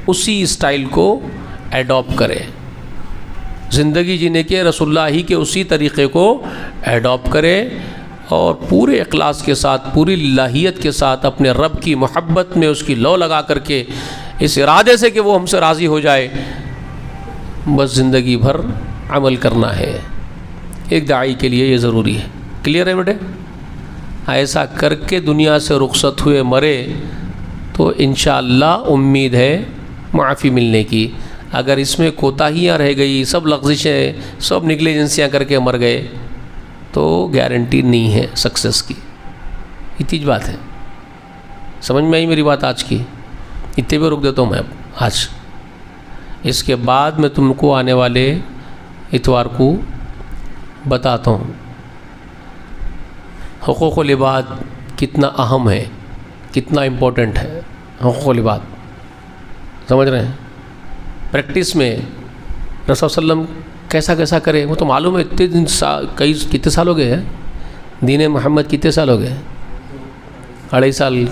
اسی اسٹائل کو ایڈاپٹ کرے. زندگی جینے کے رسول اللہ ہی کے اسی طریقے کو ایڈاپٹ کرے, اور پورے اخلاص کے ساتھ, پوری للہیت کے ساتھ, اپنے رب کی محبت میں اس کی لو لگا کر کے, اس ارادے سے کہ وہ ہم سے راضی ہو جائے, بس زندگی بھر عمل کرنا ہے. ایک داعی کے لیے یہ ضروری ہے. کلیئر ہے بیٹے؟ ایسا کر کے دنیا سے رخصت ہوئے مرے تو انشاءاللہ امید ہے معافی ملنے کی. اگر اس میں کوتاہیاں رہ گئی, سب لغزشیں, سب نگلیجنسیاں کر کے مر گئے, تو گارنٹی نہیں ہے سکسیس کی. اتنی بات ہے. سمجھ میں آئی میری بات آج کی؟ اتنے پہ رک دیتا ہوں میں اب آج. اس کے بعد میں تم کو آنے والے اتوار کو بتاتا ہوں حقوق العباد کتنا اہم ہے, کتنا امپورٹنٹ ہے حقوق العباد. سمجھ رہے ہیں؟ پریکٹس میں رسول صلی اللہ علیہ وسلم کیسا کیسا کرے وہ تو معلوم ہے. اتنے دن کتنے سال ہو گئے ہیں دین محمد؟ کتنے سال ہو گئے؟ 2.5 سال.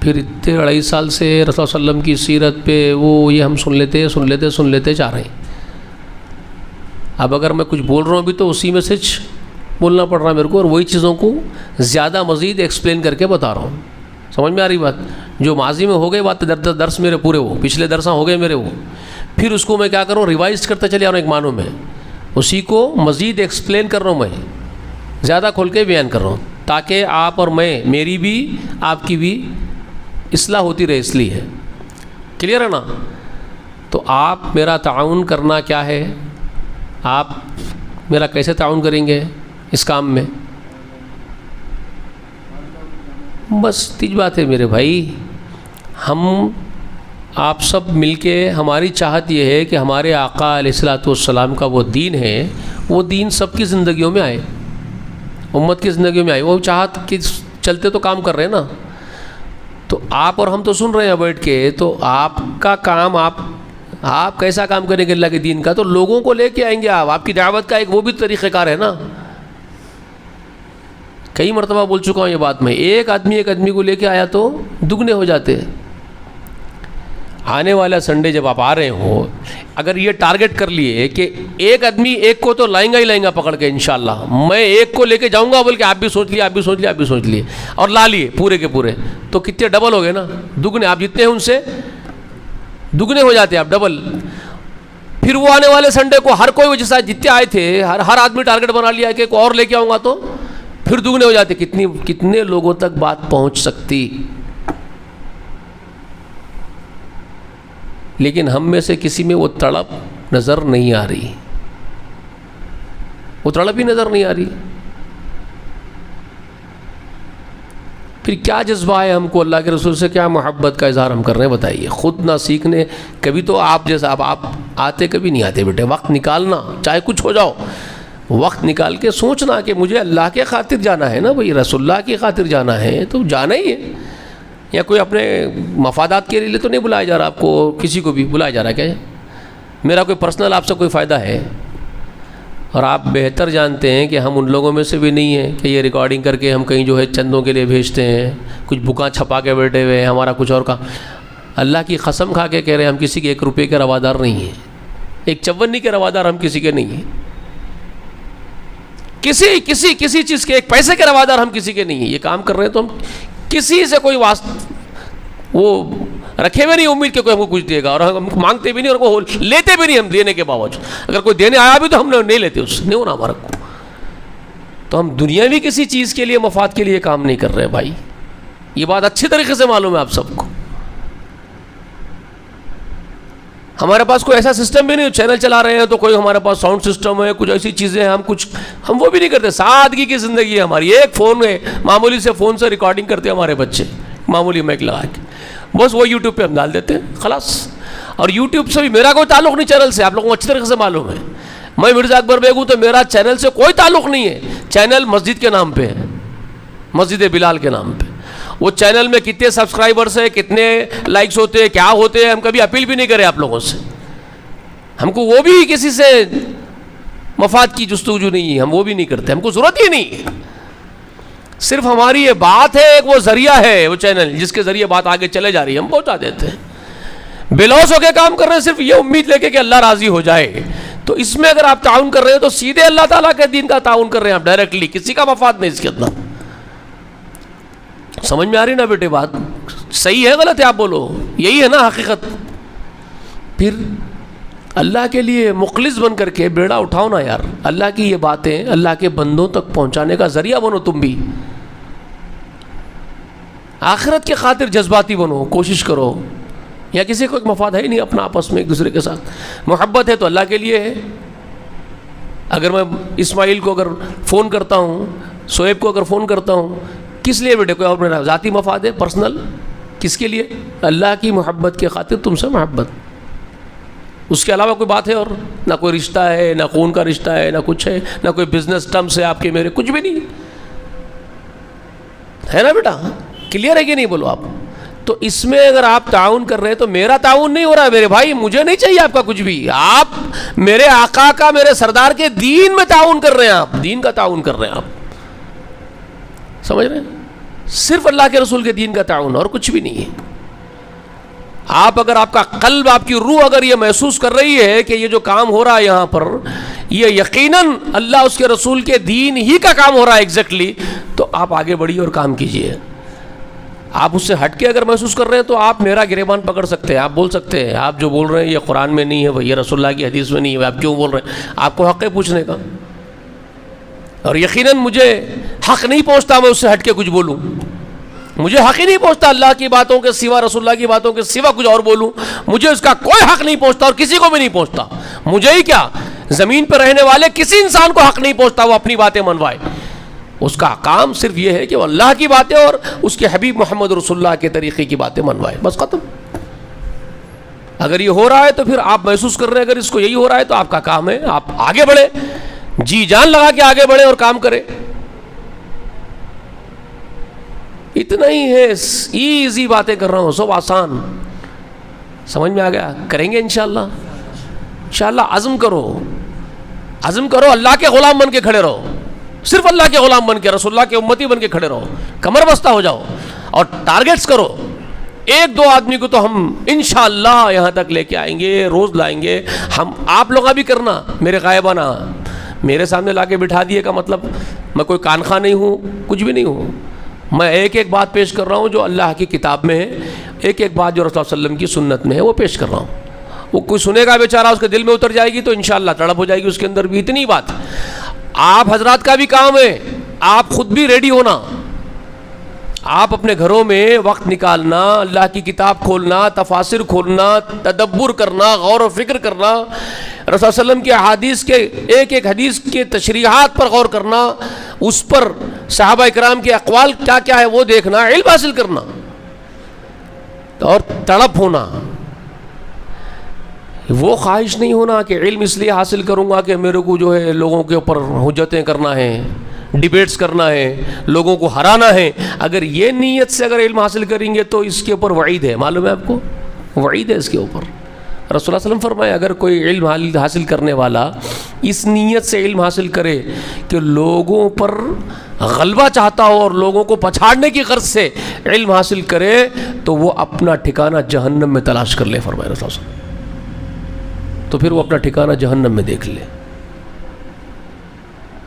پھر اتنے 2.5 سال سے رسول صلی اللہ علیہ وسلم کی سیرت پہ وہ یہ ہم سن لیتے جا رہے ہیں. اب اگر میں کچھ بول رہا ہوں ابھی تو اسی میں سے بولنا پڑ رہا ہے میرے کو, اور وہی چیزوں کو زیادہ مزید ایکسپلین کر کے بتا رہا ہوں. سمجھ میں آ رہی بات؟ جو ماضی میں ہو گئے بات, درس میرے پورے, وہ پچھلے درساں ہو گئے میرے, وہ پھر اس کو میں کیا کروں, ریوائز کرتا چلے آ رہا ہوں ایک معنوں میں, اسی کو مزید ایکسپلین کر رہا ہوں, میں زیادہ کھول کے بیان کر رہا ہوں تاکہ آپ اور میں, میری بھی آپ کی بھی اصلاح ہوتی رہے. اس لیے کلیئر ہے نا؟ تو آپ میرا تعاون کرنا کیا ہے, آپ میرا کیسے تعاون کریں گے اس کام میں؟ بس تیج بات ہے میرے بھائی, ہم آپ سب مل کے, ہماری چاہت یہ ہے کہ ہمارے آقا علیہ الصلوۃ والسلام کا وہ دین ہے, وہ دین سب کی زندگیوں میں آئے, امت کی زندگیوں میں آئے. وہ چاہت کہ چلتے تو کام کر رہے ہیں نا, تو آپ اور ہم تو سن رہے ہیں بیٹھ کے, تو آپ کا کام, آپ کیسا کام کریں گے اللہ کے دین کا, تو لوگوں کو لے کے آئیں گے آپ کی دعوت کا ایک وہ بھی طریقہ کار ہے نا. کئی مرتبہ بول چکا ہوں یہ بات میں, ایک آدمی کو لے کے آیا تو دگنے ہو جاتے. آنے والا سنڈے جب آپ آ رہے ہو, اگر یہ ٹارگٹ کر لیے کہ ایک آدمی ایک کو تو لائیں گا پکڑ کے انشاءاللہ, میں ایک کو لے کے جاؤں گا, بلکہ آپ بھی سوچ لیے, آپ بھی سوچ لیے, آپ بھی سوچ لیے, اور لا لیے پورے کے پورے, تو کتنے ڈبل ہو گئے نا, دگنے. آپ جتنے ہیں ان سے دگنے ہو جاتے ہیں, آپ ڈبل. پھر وہ آنے والے سنڈے کو ہر کوئی جیسا جتنے آئے تھے ہر آدمی ٹارگٹ بنا لیا کہ اور لے کے آؤں گا, تو پھر دگنے ہو جاتے. کتنے لوگوں تک بات پہنچ سکتی. لیکن ہم میں سے کسی میں وہ تڑپ نظر نہیں آ رہی, وہ تڑپ ہی نظر نہیں آ رہی. پھر کیا جذبہ ہے ہم کو اللہ کے رسول سے, کیا محبت کا اظہار ہم کر رہے ہیں بتائیے. خود نہ سیکھنے, کبھی تو آپ جیسا آپ آتے کبھی نہیں آتے بیٹے. وقت نکالنا, چاہے کچھ ہو جاؤ, وقت نکال کے سوچنا کہ مجھے اللہ کے خاطر جانا ہے نا بھائی, رسول اللہ کی خاطر جانا ہے تو جانا ہی ہے. یا کوئی اپنے مفادات کے لیے تو نہیں بلایا جا رہا آپ کو, کسی کو بھی بلایا جا رہا ہے کیا؟ میرا کوئی پرسنل آپ سے کوئی فائدہ ہے؟ اور آپ بہتر جانتے ہیں کہ ہم ان لوگوں میں سے بھی نہیں ہیں کہ یہ ریکارڈنگ کر کے ہم کہیں جو ہے چندوں کے لیے بھیجتے ہیں, کچھ بکاں چھپا کے بیٹھے ہوئے ہیں, ہمارا کچھ اور کا. اللہ کی قسم کھا کے کہہ رہے ہیں ہم کسی کے 1 روپے کے روادار نہیں ہیں, 1 چونی کے روادار ہم کسی کے نہیں ہیں, کسی چیز کے 1 پیسے کے روادار ہم کسی کے نہیں ہیں. یہ کام کر رہے ہیں تو ہم کسی سے کوئی وہ رکھے ہوئے نہیں امید کہ کوئی ہم کو کچھ دے گا, اور ہم مانگتے بھی نہیں اور کو لیتے بھی نہیں ہم دینے کے باوجود. اگر کوئی دینے آیا بھی تو ہم نہیں لیتے, اس سے نہیں ہونا ہمارا کو. تو ہم دنیاوی کسی چیز کے لیے, مفاد کے لیے کام نہیں کر رہے بھائی. یہ بات اچھی طریقے سے معلوم ہے آپ سب کو. ہمارے پاس کوئی ایسا سسٹم بھی نہیں, چینل چلا رہے ہیں تو کوئی ہمارے پاس ساؤنڈ سسٹم ہے, کچھ ایسی چیزیں ہیں, ہم وہ بھی نہیں کرتے. سادگی کی زندگی ہے ہماری. ایک فون ہے, معمولی سے فون سے ریکارڈنگ کرتے ہیں ہمارے بچے, معمولی مائک لگا کے, بس وہ یوٹیوب پہ ہم ڈال دیتے ہیں, خلاص. اور یوٹیوب سے بھی میرا کوئی تعلق نہیں چینل سے, آپ لوگوں کو اچھی طریقے سے معلوم ہے. میں مرزا اکبر بیگ ہوں تو میرا چینل سے کوئی تعلق نہیں ہے. چینل مسجد کے نام پہ ہے, مسجد بلال کے نام پہ. وہ چینل میں کتنے سبسکرائبرز ہیں, کتنے لائکس ہوتے ہیں, کیا ہوتے ہیں, ہم کبھی اپیل بھی نہیں کرے آپ لوگوں سے. ہم کو وہ بھی کسی سے مفاد کی جستجو نہیں ہے, ہم وہ بھی نہیں کرتے, ہم کو ضرورت ہی نہیں ہے. صرف ہماری یہ بات ہے, ایک وہ ذریعہ ہے, وہ چینل جس کے ذریعے بات آگے چلے جا رہی ہے, ہم پہنچا دیتے ہیں. بے لوث ہو کے کام کر رہے ہیں, صرف یہ امید لے کے کہ اللہ راضی ہو جائے. تو اس میں اگر آپ تعاون کر رہے ہیں تو سیدھے اللہ تعالیٰ کے دین کا تعاون کر رہے ہیں آپ, ڈائریکٹلی. کسی کا مفاد نہیں اس کے اندر. سمجھ میں آ رہی نا بیٹے بات؟ صحیح ہے غلط ہے آپ بولو, یہی ہے نا حقیقت. پھر اللہ کے لیے مخلص بن کر کے بیڑا اٹھاؤ نا یار. اللہ کی یہ باتیں اللہ کے بندوں تک پہنچانے کا ذریعہ بنو تم بھی. آخرت کے خاطر جذباتی بنو, کوشش کرو. یا کسی کو ایک مفاد ہے ہی نہیں اپنا آپس میں ایک دوسرے کے ساتھ. محبت ہے تو اللہ کے لیے ہے. اگر میں اسماعیل کو اگر فون کرتا ہوں, شعیب کو اگر فون کرتا ہوں, کس لیے بیٹے؟ کوئی اور میرا ذاتی مفاد ہے, پرسنل. کس کے لیے؟ اللہ کی محبت کے خاطر تم سے محبت. اس کے علاوہ کوئی بات ہے اور؟ نہ کوئی رشتہ ہے, نہ خون کا رشتہ ہے, نہ کچھ ہے, نہ کوئی بزنس ٹرمز ہے آپ کے میرے, کچھ بھی نہیں ہے نا بیٹا. کلیئر ہے کہ نہیں بولو آپ؟ تو اس میں اگر آپ تعاون کر رہے ہیں تو میرا تعاون نہیں ہو رہا ہے میرے بھائی. مجھے نہیں چاہیے آپ کا کچھ بھی. آپ میرے آقا کا, میرے سردار کے دین میں تعاون کر رہے ہیں, آپ دین کا تعاون کر رہے ہیں. آپ سمجھ رہے ہیں؟ صرف اللہ کے رسول کے دین کا تعاون, اور کچھ بھی نہیں ہے. آپ اگر آپ کا قلب, آپ کی روح اگر یہ محسوس کر رہی ہے کہ یہ جو کام ہو رہا ہے یہاں پر یہ یقیناً اللہ اس کے رسول کے دین ہی کا کام ہو رہا ہے ایگزیکٹلی, تو آپ آگے بڑھیے اور کام کیجیے. آپ اس سے ہٹ کے اگر محسوس کر رہے ہیں تو آپ میرا گریبان پکڑ سکتے ہیں. آپ بول سکتے ہیں آپ جو بول رہے ہیں یہ قرآن میں نہیں ہے, یہ رسول اللہ کی حدیث میں نہیں ہے, آپ کیوں بول رہے ہیں؟ آپ کو حق ہے پوچھنے کا. اور یقیناً مجھے حق نہیں پہنچتا میں اس سے ہٹ کے کچھ بولوں. مجھے حق ہی نہیں پہنچتا اللہ کی باتوں کے سوا, رسول اللہ کی باتوں کے سوا کچھ اور بولوں. مجھے اس کا کوئی حق نہیں پہنچتا اور کسی کو بھی نہیں پہنچتا. مجھے ہی کیا, زمین پہ رہنے والے کسی انسان کو حق نہیں پہنچتا وہ اپنی باتیں منوائے. اس کا کام صرف یہ ہے کہ وہ اللہ کی باتیں اور اس کے حبیب محمد رسول اللہ کے طریقے کی باتیں منوائے, بس ختم. اگر یہ ہو رہا ہے تو پھر آپ محسوس کر رہے ہیں, اگر اس کو یہی ہو رہا ہے تو آپ کا کام ہے آپ آگے بڑھے, جی جان لگا کے آگے بڑھے اور کام کرے. اتنا ہی ہے, ایزی باتیں کر رہا ہوں, سب آسان. سمجھ میں آ گیا؟ کریں گے انشاءاللہ. انشاءاللہ عزم کرو, عزم کرو, اللہ کے غلام بن کے کھڑے رہو. صرف اللہ کے غلام بن کے, رسول اللہ کے امتی بن کے کھڑے رہو. کمر بستہ ہو جاؤ اور ٹارگٹس کرو. ایک دو آدمی کو تو ہم انشاءاللہ یہاں تک لے کے آئیں گے، روز لائیں گے ہم. آپ لوگ بھی کرنا میرے غائبانہ، میرے سامنے لا کے بٹھا دیے کا مطلب میں کوئی کانخواہ نہیں ہوں، کچھ بھی نہیں ہوں. میں ایک ایک بات پیش کر رہا ہوں جو اللہ کی کتاب میں ہے، ایک ایک بات جو رسول اللہ صلی اللہ علیہ وسلم کی سنت میں ہے وہ پیش کر رہا ہوں. وہ کوئی سنے گا بیچارہ، اس کے دل میں اتر جائے گی تو انشاءاللہ تڑپ ہو جائے گی اس کے اندر بھی. اتنی بات آپ حضرات کا بھی کام ہے، آپ خود بھی ریڈی ہونا. آپ اپنے گھروں میں وقت نکالنا، اللہ کی کتاب کھولنا، تفاسیر کھولنا، تدبر کرنا، غور و فکر کرنا، رسول اللہ علیہ وسلم کے احادیث کے ایک ایک حدیث کے تشریحات پر غور کرنا، اس پر صحابہ اکرام کے اقوال کیا کیا ہے وہ دیکھنا، علم حاصل کرنا اور تڑپ ہونا. وہ خواہش نہیں ہونا کہ علم اس لیے حاصل کروں گا کہ میرے کو جو ہے لوگوں کے اوپر حجتیں کرنا ہے، ڈیبیٹس کرنا ہے، لوگوں کو ہرانا ہے. اگر یہ نیت سے اگر علم حاصل کریں گے تو اس کے اوپر وعید ہے. معلوم ہے آپ کو؟ وعید ہے اس کے اوپر. رسول اللہ صلی اللہ علیہ وسلم فرمایا اگر کوئی علم حاصل کرنے والا اس نیت سے علم حاصل کرے کہ لوگوں پر غلبہ چاہتا ہو اور لوگوں کو پچھاڑنے کی غرض سے علم حاصل کرے تو وہ اپنا ٹھکانہ جہنم میں تلاش کر لے. فرمایا رسول اللہ صلی اللہ علیہ وسلم. تو پھر وہ اپنا ٹھکانہ جہنم میں دیکھ لے.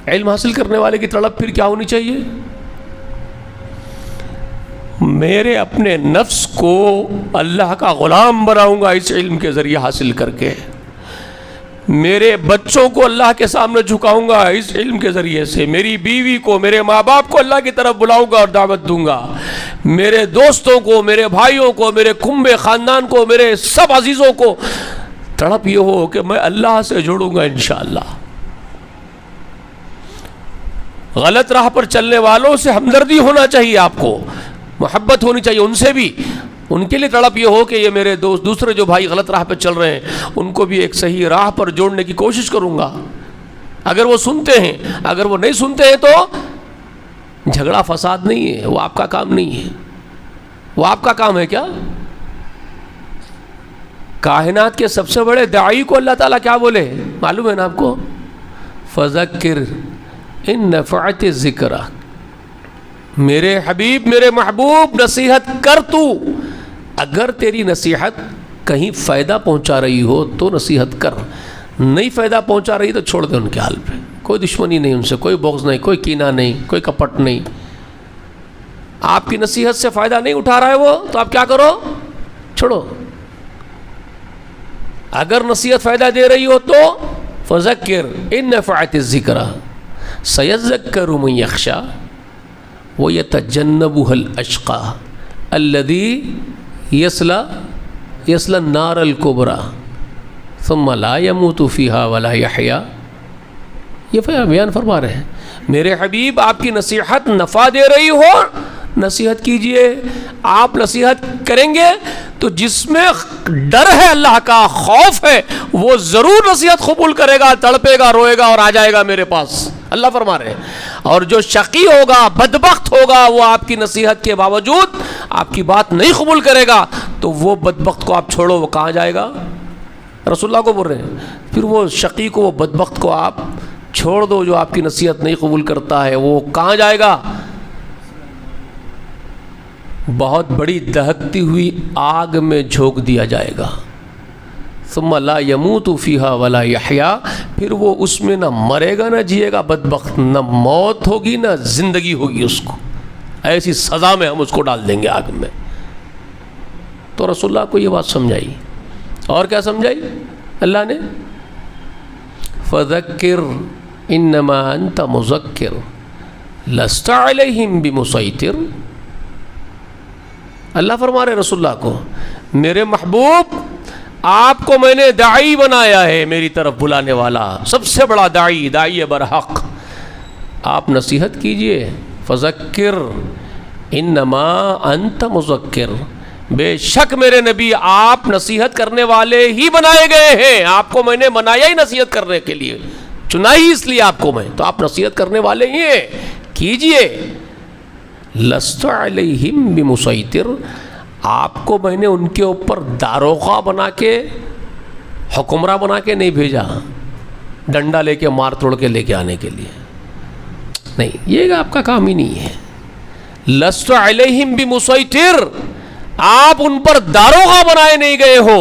علم حاصل کرنے والے کی طلب پھر کیا ہونی چاہیے؟ میرے اپنے نفس کو اللہ کا غلام بناؤں گا اس علم کے ذریعے حاصل کر کے. میرے بچوں کو اللہ کے سامنے جھکاؤں گا اس علم کے ذریعے سے. میری بیوی کو، میرے ماں باپ کو اللہ کی طرف بلاؤں گا اور دعوت دوں گا. میرے دوستوں کو، میرے بھائیوں کو، میرے کنبے خاندان کو، میرے سب عزیزوں کو تڑپ یہ ہو کہ میں اللہ سے جڑوں گا انشاءاللہ. غلط راہ پر چلنے والوں سے ہمدردی ہونا چاہیے، آپ کو محبت ہونی چاہیے ان سے بھی. ان کے لیے تڑپ یہ ہو کہ یہ میرے دوست دوسرے جو بھائی غلط راہ پہ چل رہے ہیں ان کو بھی ایک صحیح راہ پر جوڑنے کی کوشش کروں گا. اگر وہ سنتے ہیں، اگر وہ نہیں سنتے ہیں تو جھگڑا فساد نہیں ہے، وہ آپ کا کام نہیں ہے. وہ آپ کا کام ہے کیا؟ کائنات کے سب سے بڑے داعی کو اللہ تعالیٰ کیا بولے معلوم ہے نا آپ کو؟ فذکر ان نفعت الذکرہ. میرے حبیب، میرے محبوب، نصیحت کر تو. اگر تیری نصیحت کہیں فائدہ پہنچا رہی ہو تو نصیحت کر، نہیں فائدہ پہنچا رہی تو چھوڑ دے ان کے حال پہ. کوئی دشمنی نہیں ان سے، کوئی بغض نہیں، کوئی کینہ نہیں، کوئی کپٹ نہیں. آپ کی نصیحت سے فائدہ نہیں اٹھا رہا ہے وہ تو آپ کیا کرو؟ چھوڑو. اگر نصیحت فائدہ دے رہی ہو تو فذکر ان نفعت الذکرہ سیذکر من یخشی ویتجنبها الاشقی الذی یصلی النار الکبری ثم لا يموت فیہا ولا یحیا. یہ بیان فرما رہے ہیں میرے حبیب آپ کی نصیحت نفع دے رہی ہو نصیحت کیجئے. آپ نصیحت کریں گے تو جس میں ڈر ہے اللہ کا، خوف ہے، وہ ضرور نصیحت قبول کرے گا، تڑپے گا، روئے گا اور آ جائے گا میرے پاس. اللہ فرما رہے ہیں. اور جو شقی ہوگا، بدبخت ہوگا، وہ آپ کی نصیحت کے باوجود آپ کی بات نہیں قبول کرے گا تو وہ بدبخت کو آپ چھوڑو، وہ کہاں جائے گا؟ رسول اللہ کو بول رہے ہیں. پھر وہ شقی کو، وہ بدبخت کو آپ چھوڑ دو جو آپ کی نصیحت نہیں قبول کرتا ہے. وہ کہاں جائے گا؟ بہت بڑی دہکتی ہوئی آگ میں جھونک دیا جائے گا. ثم لا يموت فیہا ولا یحیا. پھر وہ اس میں نہ مرے گا نہ جیے گا بدبخت، نہ موت ہوگی نہ زندگی ہوگی اس کو. ایسی سزا میں ہم اس کو ڈال دیں گے آگ میں. تو رسول اللہ کو یہ بات سمجھائی. اور کیا سمجھائی اللہ نے؟ فذکر انما انت مذکر لست علیہم بمسیطر. اللہ فرما رہے رسول اللہ کو میرے محبوب آپ کو میں نے داعی بنایا ہے، میری طرف بلانے والا، سب سے بڑا داعی، داعی برحق. آپ نصیحت کیجئے. فذکر انما انت مذکر. بے شک میرے نبی آپ نصیحت کرنے والے ہی بنائے گئے ہیں. آپ کو میں نے بنایا ہی نصیحت کرنے کے لیے، چنا ہی اس لیے آپ کو میں. تو آپ نصیحت کرنے والے ہی ہیں، کیجئے. لست علیہم بمسیطر. آپ کو میں نے ان کے اوپر داروغہ بنا کے، حکمراں بنا کے نہیں بھیجا، ڈنڈا لے کے مار توڑ کے لے کے آنے کے لیے نہیں. یہ آپ کا کام ہی نہیں ہے. لست علیہم بمسیطر. آپ ان پر داروغہ بنائے نہیں گئے ہو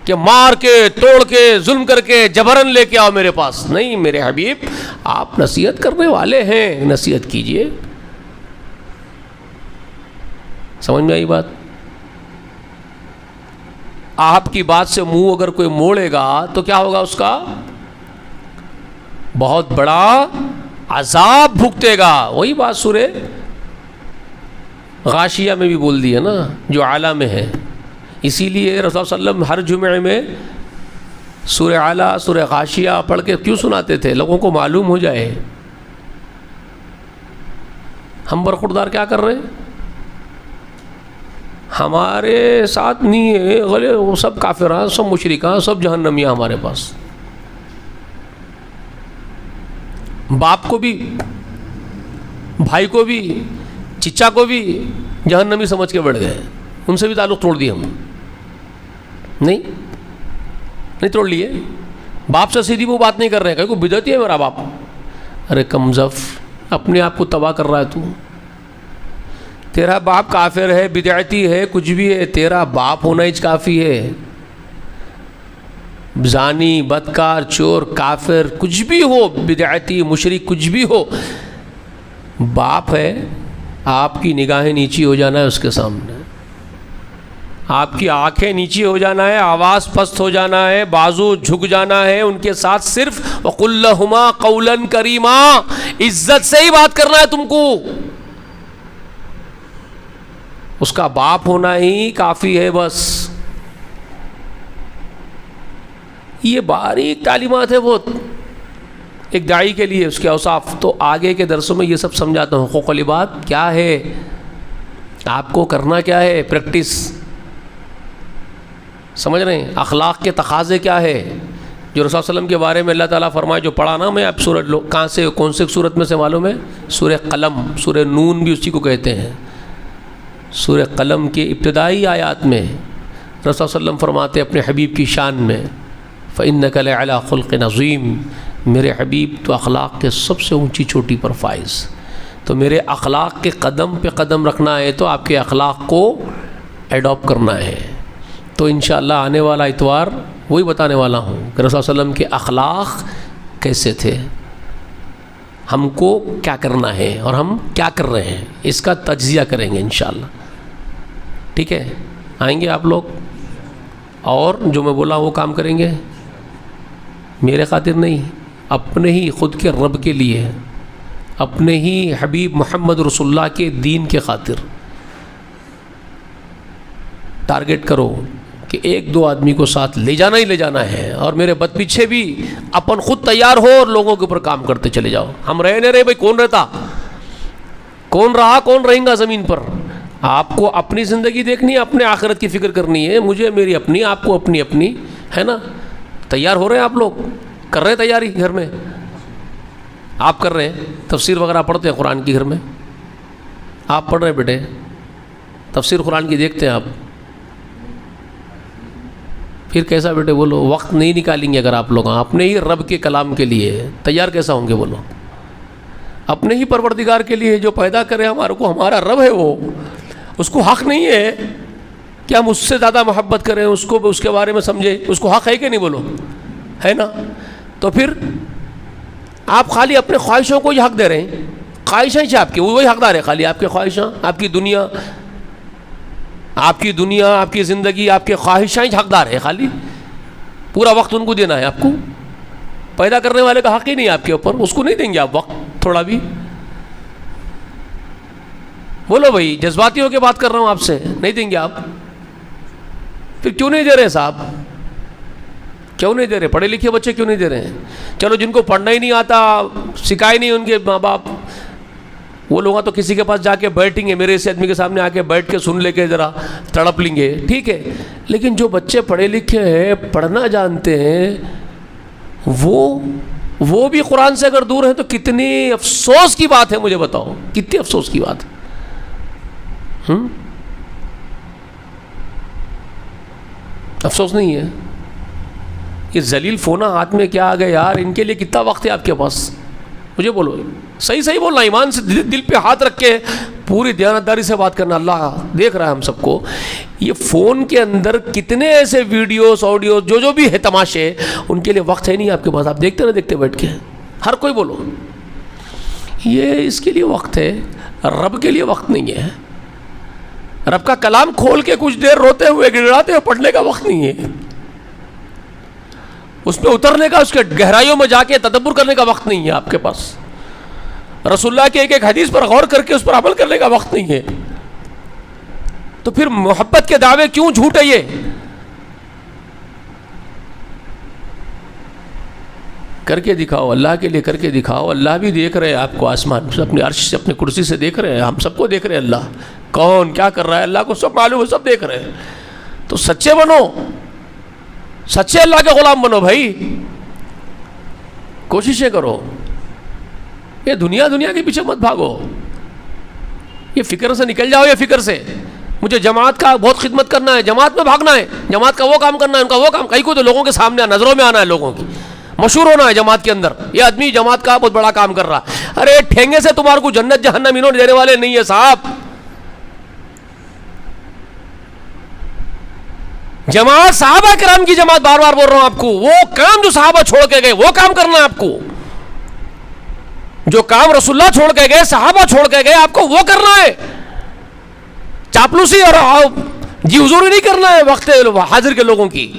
کہ مار کے توڑ کے ظلم کر کے جبرن لے کے آؤ میرے پاس. نہیں میرے حبیب، آپ نصیحت کرنے والے ہیں، نصیحت کیجئے. سمجھ میں آئی بات؟ آپ کی بات سے منہ اگر کوئی موڑے گا تو کیا ہوگا؟ اس کا بہت بڑا عذاب بھگتے گا. وہی بات سورہ غاشیہ میں بھی بول دی ہے نا، جو اعلیٰ میں ہے. اسی لیے رسول صلی اللہ علیہ وسلم ہر جمعے میں سورہ اعلیٰ سورہ غاشیہ پڑھ کے کیوں سناتے تھے؟ لوگوں کو معلوم ہو جائے ہم برخوردار کیا کر رہے ہیں. ہمارے ساتھ نہیں ہے غلے، وہ سب کافران، سب مشرکان، سب جہنمیاں ہمارے پاس. باپ کو بھی، بھائی کو بھی، چچا کو بھی جہنمی سمجھ کے بڑھ گئے. ان سے بھی تعلق توڑ دیے ہم. نہیں توڑ لیے. باپ سے سیدھی وہ بات نہیں کر رہے ہیں کہ کوئی بدعتی ہے میرا باپ. ارے کمزف، اپنے آپ کو تباہ کر رہا ہے تو. تیرا باپ کافر ہے، بدعتی ہے، کچھ بھی ہے، تیرا باپ ہونا ہی کافی ہے. زانی، بدکار، چور، کافر، کچھ بھی ہو، بدعتی، مشرک، کچھ بھی ہو، باپ ہے. آپ کی نگاہیں نیچی ہو جانا ہے اس کے سامنے، آپ کی آنکھیں نیچی ہو جانا ہے، آواز پست ہو جانا ہے، بازو جھک جانا ہے ان کے ساتھ. صرف وَقُلْ لَهُمَا قَوْلًا كَرِيمًا، عزت سے ہی بات کرنا ہے تم کو. اس کا باپ ہونا ہی کافی ہے بس. یہ باریک تعلیمات ہے وہ ایک داعی کے لیے، اس کے اوصاف. تو آگے کے درسوں میں یہ سب سمجھاتا ہوں. حقوق العباد کیا ہے، آپ کو کرنا کیا ہے، پریکٹس سمجھ رہے ہیں. اخلاق کے تقاضے کیا ہے، جو رسول صلی اللہ علیہ وسلم کے بارے میں اللہ تعالیٰ فرمائے. جو پڑھا نا میں اب سورۃ کہاں سے، کون سے سورت میں سے معلوم ہے؟ سورہ قلم، سورہ نون بھی اسی کو کہتے ہیں. سورہ قلم کے ابتدائی آیات میں رسول صلی اللہ علیہ وسلم فرماتے اپنے حبیب کی شان میں، فَإِنَّكَ لَعَلَىٰ خُلْقٍ عَظِيمٍ، میرے حبیب تو اخلاق کے سب سے اونچی چوٹی پر فائز. تو میرے اخلاق کے قدم پہ قدم رکھنا ہے تو آپ کے اخلاق کو ایڈاپٹ کرنا ہے. تو انشاءاللہ آنے والا اتوار وہی بتانے والا ہوں کہ رسول صلی اللہ علیہ وسلم کے اخلاق کیسے تھے، ہم کو کیا کرنا ہے اور ہم کیا کر رہے ہیں، اس کا تجزیہ کریں گے انشاءاللہ. ٹھیک ہے، آئیں گے آپ لوگ اور جو میں بولا وہ کام کریں گے. میرے خاطر نہیں، اپنے ہی خود کے رب کے لیے، اپنے ہی حبیب محمد رسول اللہ کے دین کے خاطر. ٹارگٹ کرو کہ ایک دو آدمی کو ساتھ لے جانا ہی لے جانا ہے، اور میرے بد پیچھے بھی اپن خود تیار ہو اور لوگوں کے اوپر کام کرتے چلے جاؤ. ہم رہے نہیں رہے بھائی، کون رہتا، کون رہا، کون رہیں گا زمین پر. آپ کو اپنی زندگی دیکھنی ہے، اپنے آخرت کی فکر کرنی ہے. مجھے میری اپنی، آپ کو اپنی اپنی، ہے نا. تیار ہو رہے ہیں آپ لوگ، کر رہے ہیں تیاری گھر میں. آپ کر رہے ہیں تفسیر وغیرہ پڑھتے ہیں قرآن کی گھر میں؟ آپ پڑھ رہے ہیں بیٹے تفسیر قرآن کی دیکھتے ہیں آپ؟ پھر کیسا بیٹے بولو، وقت نہیں نکالیں گے اگر آپ لوگ اپنے ہی رب کے کلام کے لیے تیار کیسا ہوں گے بولو؟ اپنے ہی پروردگار کے لیے جو پیدا کرے ہمارے کو، ہمارا رب ہے وہ، اس کو حق نہیں ہے کہ ہم اس سے زیادہ محبت کریں، اس کو اس کے بارے میں سمجھیں. اس کو حق ہے کہ نہیں بولو، ہے نا. تو پھر آپ خالی اپنے خواہشوں کو ہی حق دے رہے ہیں. خواہشیں ہی آپ کی، وہی حقدار ہے خالی. آپ کی خواہشاں، آپ کی دنیا، آپ کی دنیا، آپ کی زندگی، آپ کے خواہشاں ہی حقدار ہے خالی. پورا وقت ان کو دینا ہے آپ کو. پیدا کرنے والے کا حق ہی نہیں آپ کے اوپر، اس کو نہیں دیں گے آپ وقت تھوڑا بھی؟ بولو بھائی، جذباتی ہو کے بات کر رہا ہوں آپ سے، نہیں دیں گے آپ؟ پھر کیوں نہیں دے رہے صاحب؟ کیوں نہیں دے رہے؟ پڑھے لکھے بچے کیوں نہیں دے رہے ہیں؟ چلو جن کو پڑھنا ہی نہیں آتا، سکھائے نہیں ان کے ماں باپ، وہ لوگ تو کسی کے پاس جا کے بیٹھیں گے، میرے اس آدمی کے سامنے آ کے بیٹھ کے سن لے کے ذرا تڑپ لیں گے، ٹھیک ہے. لیکن جو بچے پڑھے لکھے ہیں، پڑھنا جانتے ہیں، وہ بھی قرآن سے اگر دور ہیں تو کتنی افسوس کی بات ہے. مجھے بتاؤ کتنی افسوس کی بات ہے. افسوس نہیں ہے؟ یہ ذلیل فونا ہاتھ میں کیا آ گئے یار، ان کے لیے کتنا وقت ہے آپ کے پاس؟ مجھے بولو، صحیح بولنا، ایمان سے دل پہ ہاتھ رکھ کے پوری دیانتداری سے بات کرنا. اللہ دیکھ رہا ہے ہم سب کو. یہ فون کے اندر کتنے ایسے ویڈیوز آڈیوز جو بھی ہے تماشے, ان کے لیے وقت ہے نہیں آپ کے پاس. آپ دیکھتے نہ دیکھتے بیٹھ کے, ہر کوئی بولو یہ اس کے لیے وقت ہے, رب کے لیے وقت نہیں ہے. رب کا کلام کھول کے کچھ دیر روتے ہوئے گڑگڑاتے ہوئے پڑھنے کا وقت نہیں ہے. اس پہ اترنے کا, اس کے گہرائیوں میں جا کے تدبر کرنے کا وقت نہیں ہے آپ کے پاس. رسول اللہ کے ایک ایک حدیث پر غور کر کے اس پر عمل کرنے کا وقت نہیں ہے. تو پھر محبت کے دعوے کیوں جھوٹ ہے؟ یہ کر کے دکھاؤ, اللہ کے لیے کر کے دکھاؤ. اللہ بھی دیکھ رہے ہیں آپ کو, آسمان سے اپنے عرش سے اپنے کرسی سے دیکھ رہے ہیں. ہم سب کو دیکھ رہے ہیں. اللہ کون کیا کر رہا ہے اللہ کو سب معلوم ہے, سب دیکھ رہے ہیں. تو سچے بنو, سچے اللہ کے غلام بنو بھائی, کوششیں کرو. یہ دنیا کے پیچھے مت بھاگو. یہ فکر سے نکل جاؤ. یہ فکر سے مجھے جماعت کا بہت خدمت کرنا ہے, جماعت میں بھاگنا ہے, جماعت کا وہ کام کرنا ہے, ان کا وہ کام. کہیں کو تو لوگوں کے سامنے نظروں میں آنا ہے, لوگوں کی مشہور ہونا ہے جماعت کے اندر. یہ آدمی جماعت کا بہت بڑا کام کر رہا. ارے ٹھینگے سے تمہارے کو جنت جہنم انہوں دینے والے نہیں ہے صاحب. جماعت صحابہ کرام کی جماعت, بار بار بول رہا ہوں آپ کو, وہ کام جو صحابہ چھوڑ کے گئے وہ کام کرنا ہے آپ کو. جو کام رسول اللہ چھوڑ کے گئے, صحابہ چھوڑ کے گئے, آپ کو وہ کرنا ہے. چاپلوسی اور جی حضوری نہیں کرنا ہے وقت حاضر کے لوگوں کی.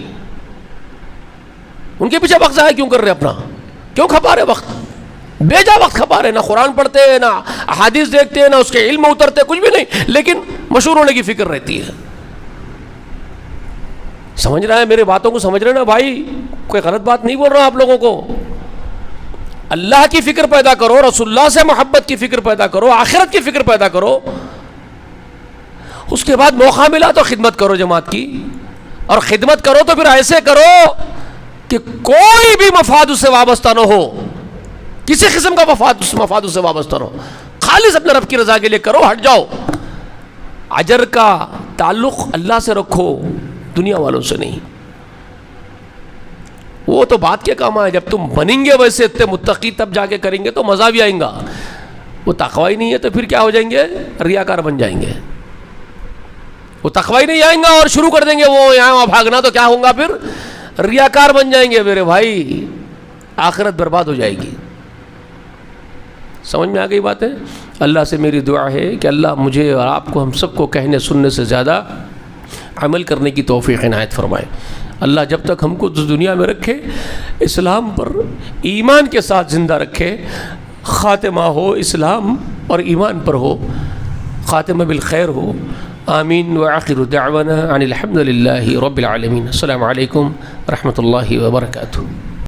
ان کے پیچھے وقت ضائع کیوں کر رہے اپنا؟ کیوں کھپا رہے وقت؟ بیجا وقت کھپا رہے. نہ قرآن پڑھتے ہیں, نہ احادیث دیکھتے ہیں, نہ اس کے علم میں اترتے, کچھ بھی نہیں, لیکن مشہور ہونے کی فکر رہتی ہے. سمجھ رہا ہے میرے باتوں کو؟ سمجھ رہے نا بھائی؟ کوئی غلط بات نہیں بول رہا آپ لوگوں کو. اللہ کی فکر پیدا کرو, رسول اللہ سے محبت کی فکر پیدا کرو, آخرت کی فکر پیدا کرو. اس کے بعد موقع ملا تو خدمت کرو جماعت کی, اور خدمت کرو تو پھر ایسے کرو کہ کوئی بھی مفاد اس سے وابستہ نہ ہو, کسی قسم کا مفاد اس سے وابستہ نہ ہو. خالص اپنے رب کی رضا کے لیے کرو, ہٹ جاؤ. اجر کا تعلق اللہ سے رکھو, دنیا والوں سے نہیں. وہ تو بات کے کام ہے, جب تم بنیں گے ویسے اتنے متقی تب جا کے کریں گے تو مزہ بھی آئیں گا. وہ تقوی ہی نہیں ہے تو پھر کیا ہو جائیں گے؟ ریاکار بن جائیں گے. وہ تقوی نہیں آئیں گا اور شروع کر دیں گے وہ یہاں وہاں بھاگنا, تو کیا ہوگا پھر؟ ریاکار بن جائیں گے میرے بھائی, آخرت برباد ہو جائے گی. سمجھ میں آ گئی باتیں؟ اللہ سے میری دعا ہے کہ اللہ مجھے اور آپ کو, ہم سب کو کہنے سننے سے زیادہ عمل کرنے کی توفیق عنایت فرمائے. اللہ جب تک ہم کو دنیا میں رکھے, اسلام پر ایمان کے ساتھ زندہ رکھے, خاتمہ ہو اسلام اور ایمان پر ہو, خاتمہ بالخیر ہو. آمین. وآخر دعوانا ان الحمد للہ رب العالمین. السلام علیکم ورحمۃ اللہ وبرکاتہ.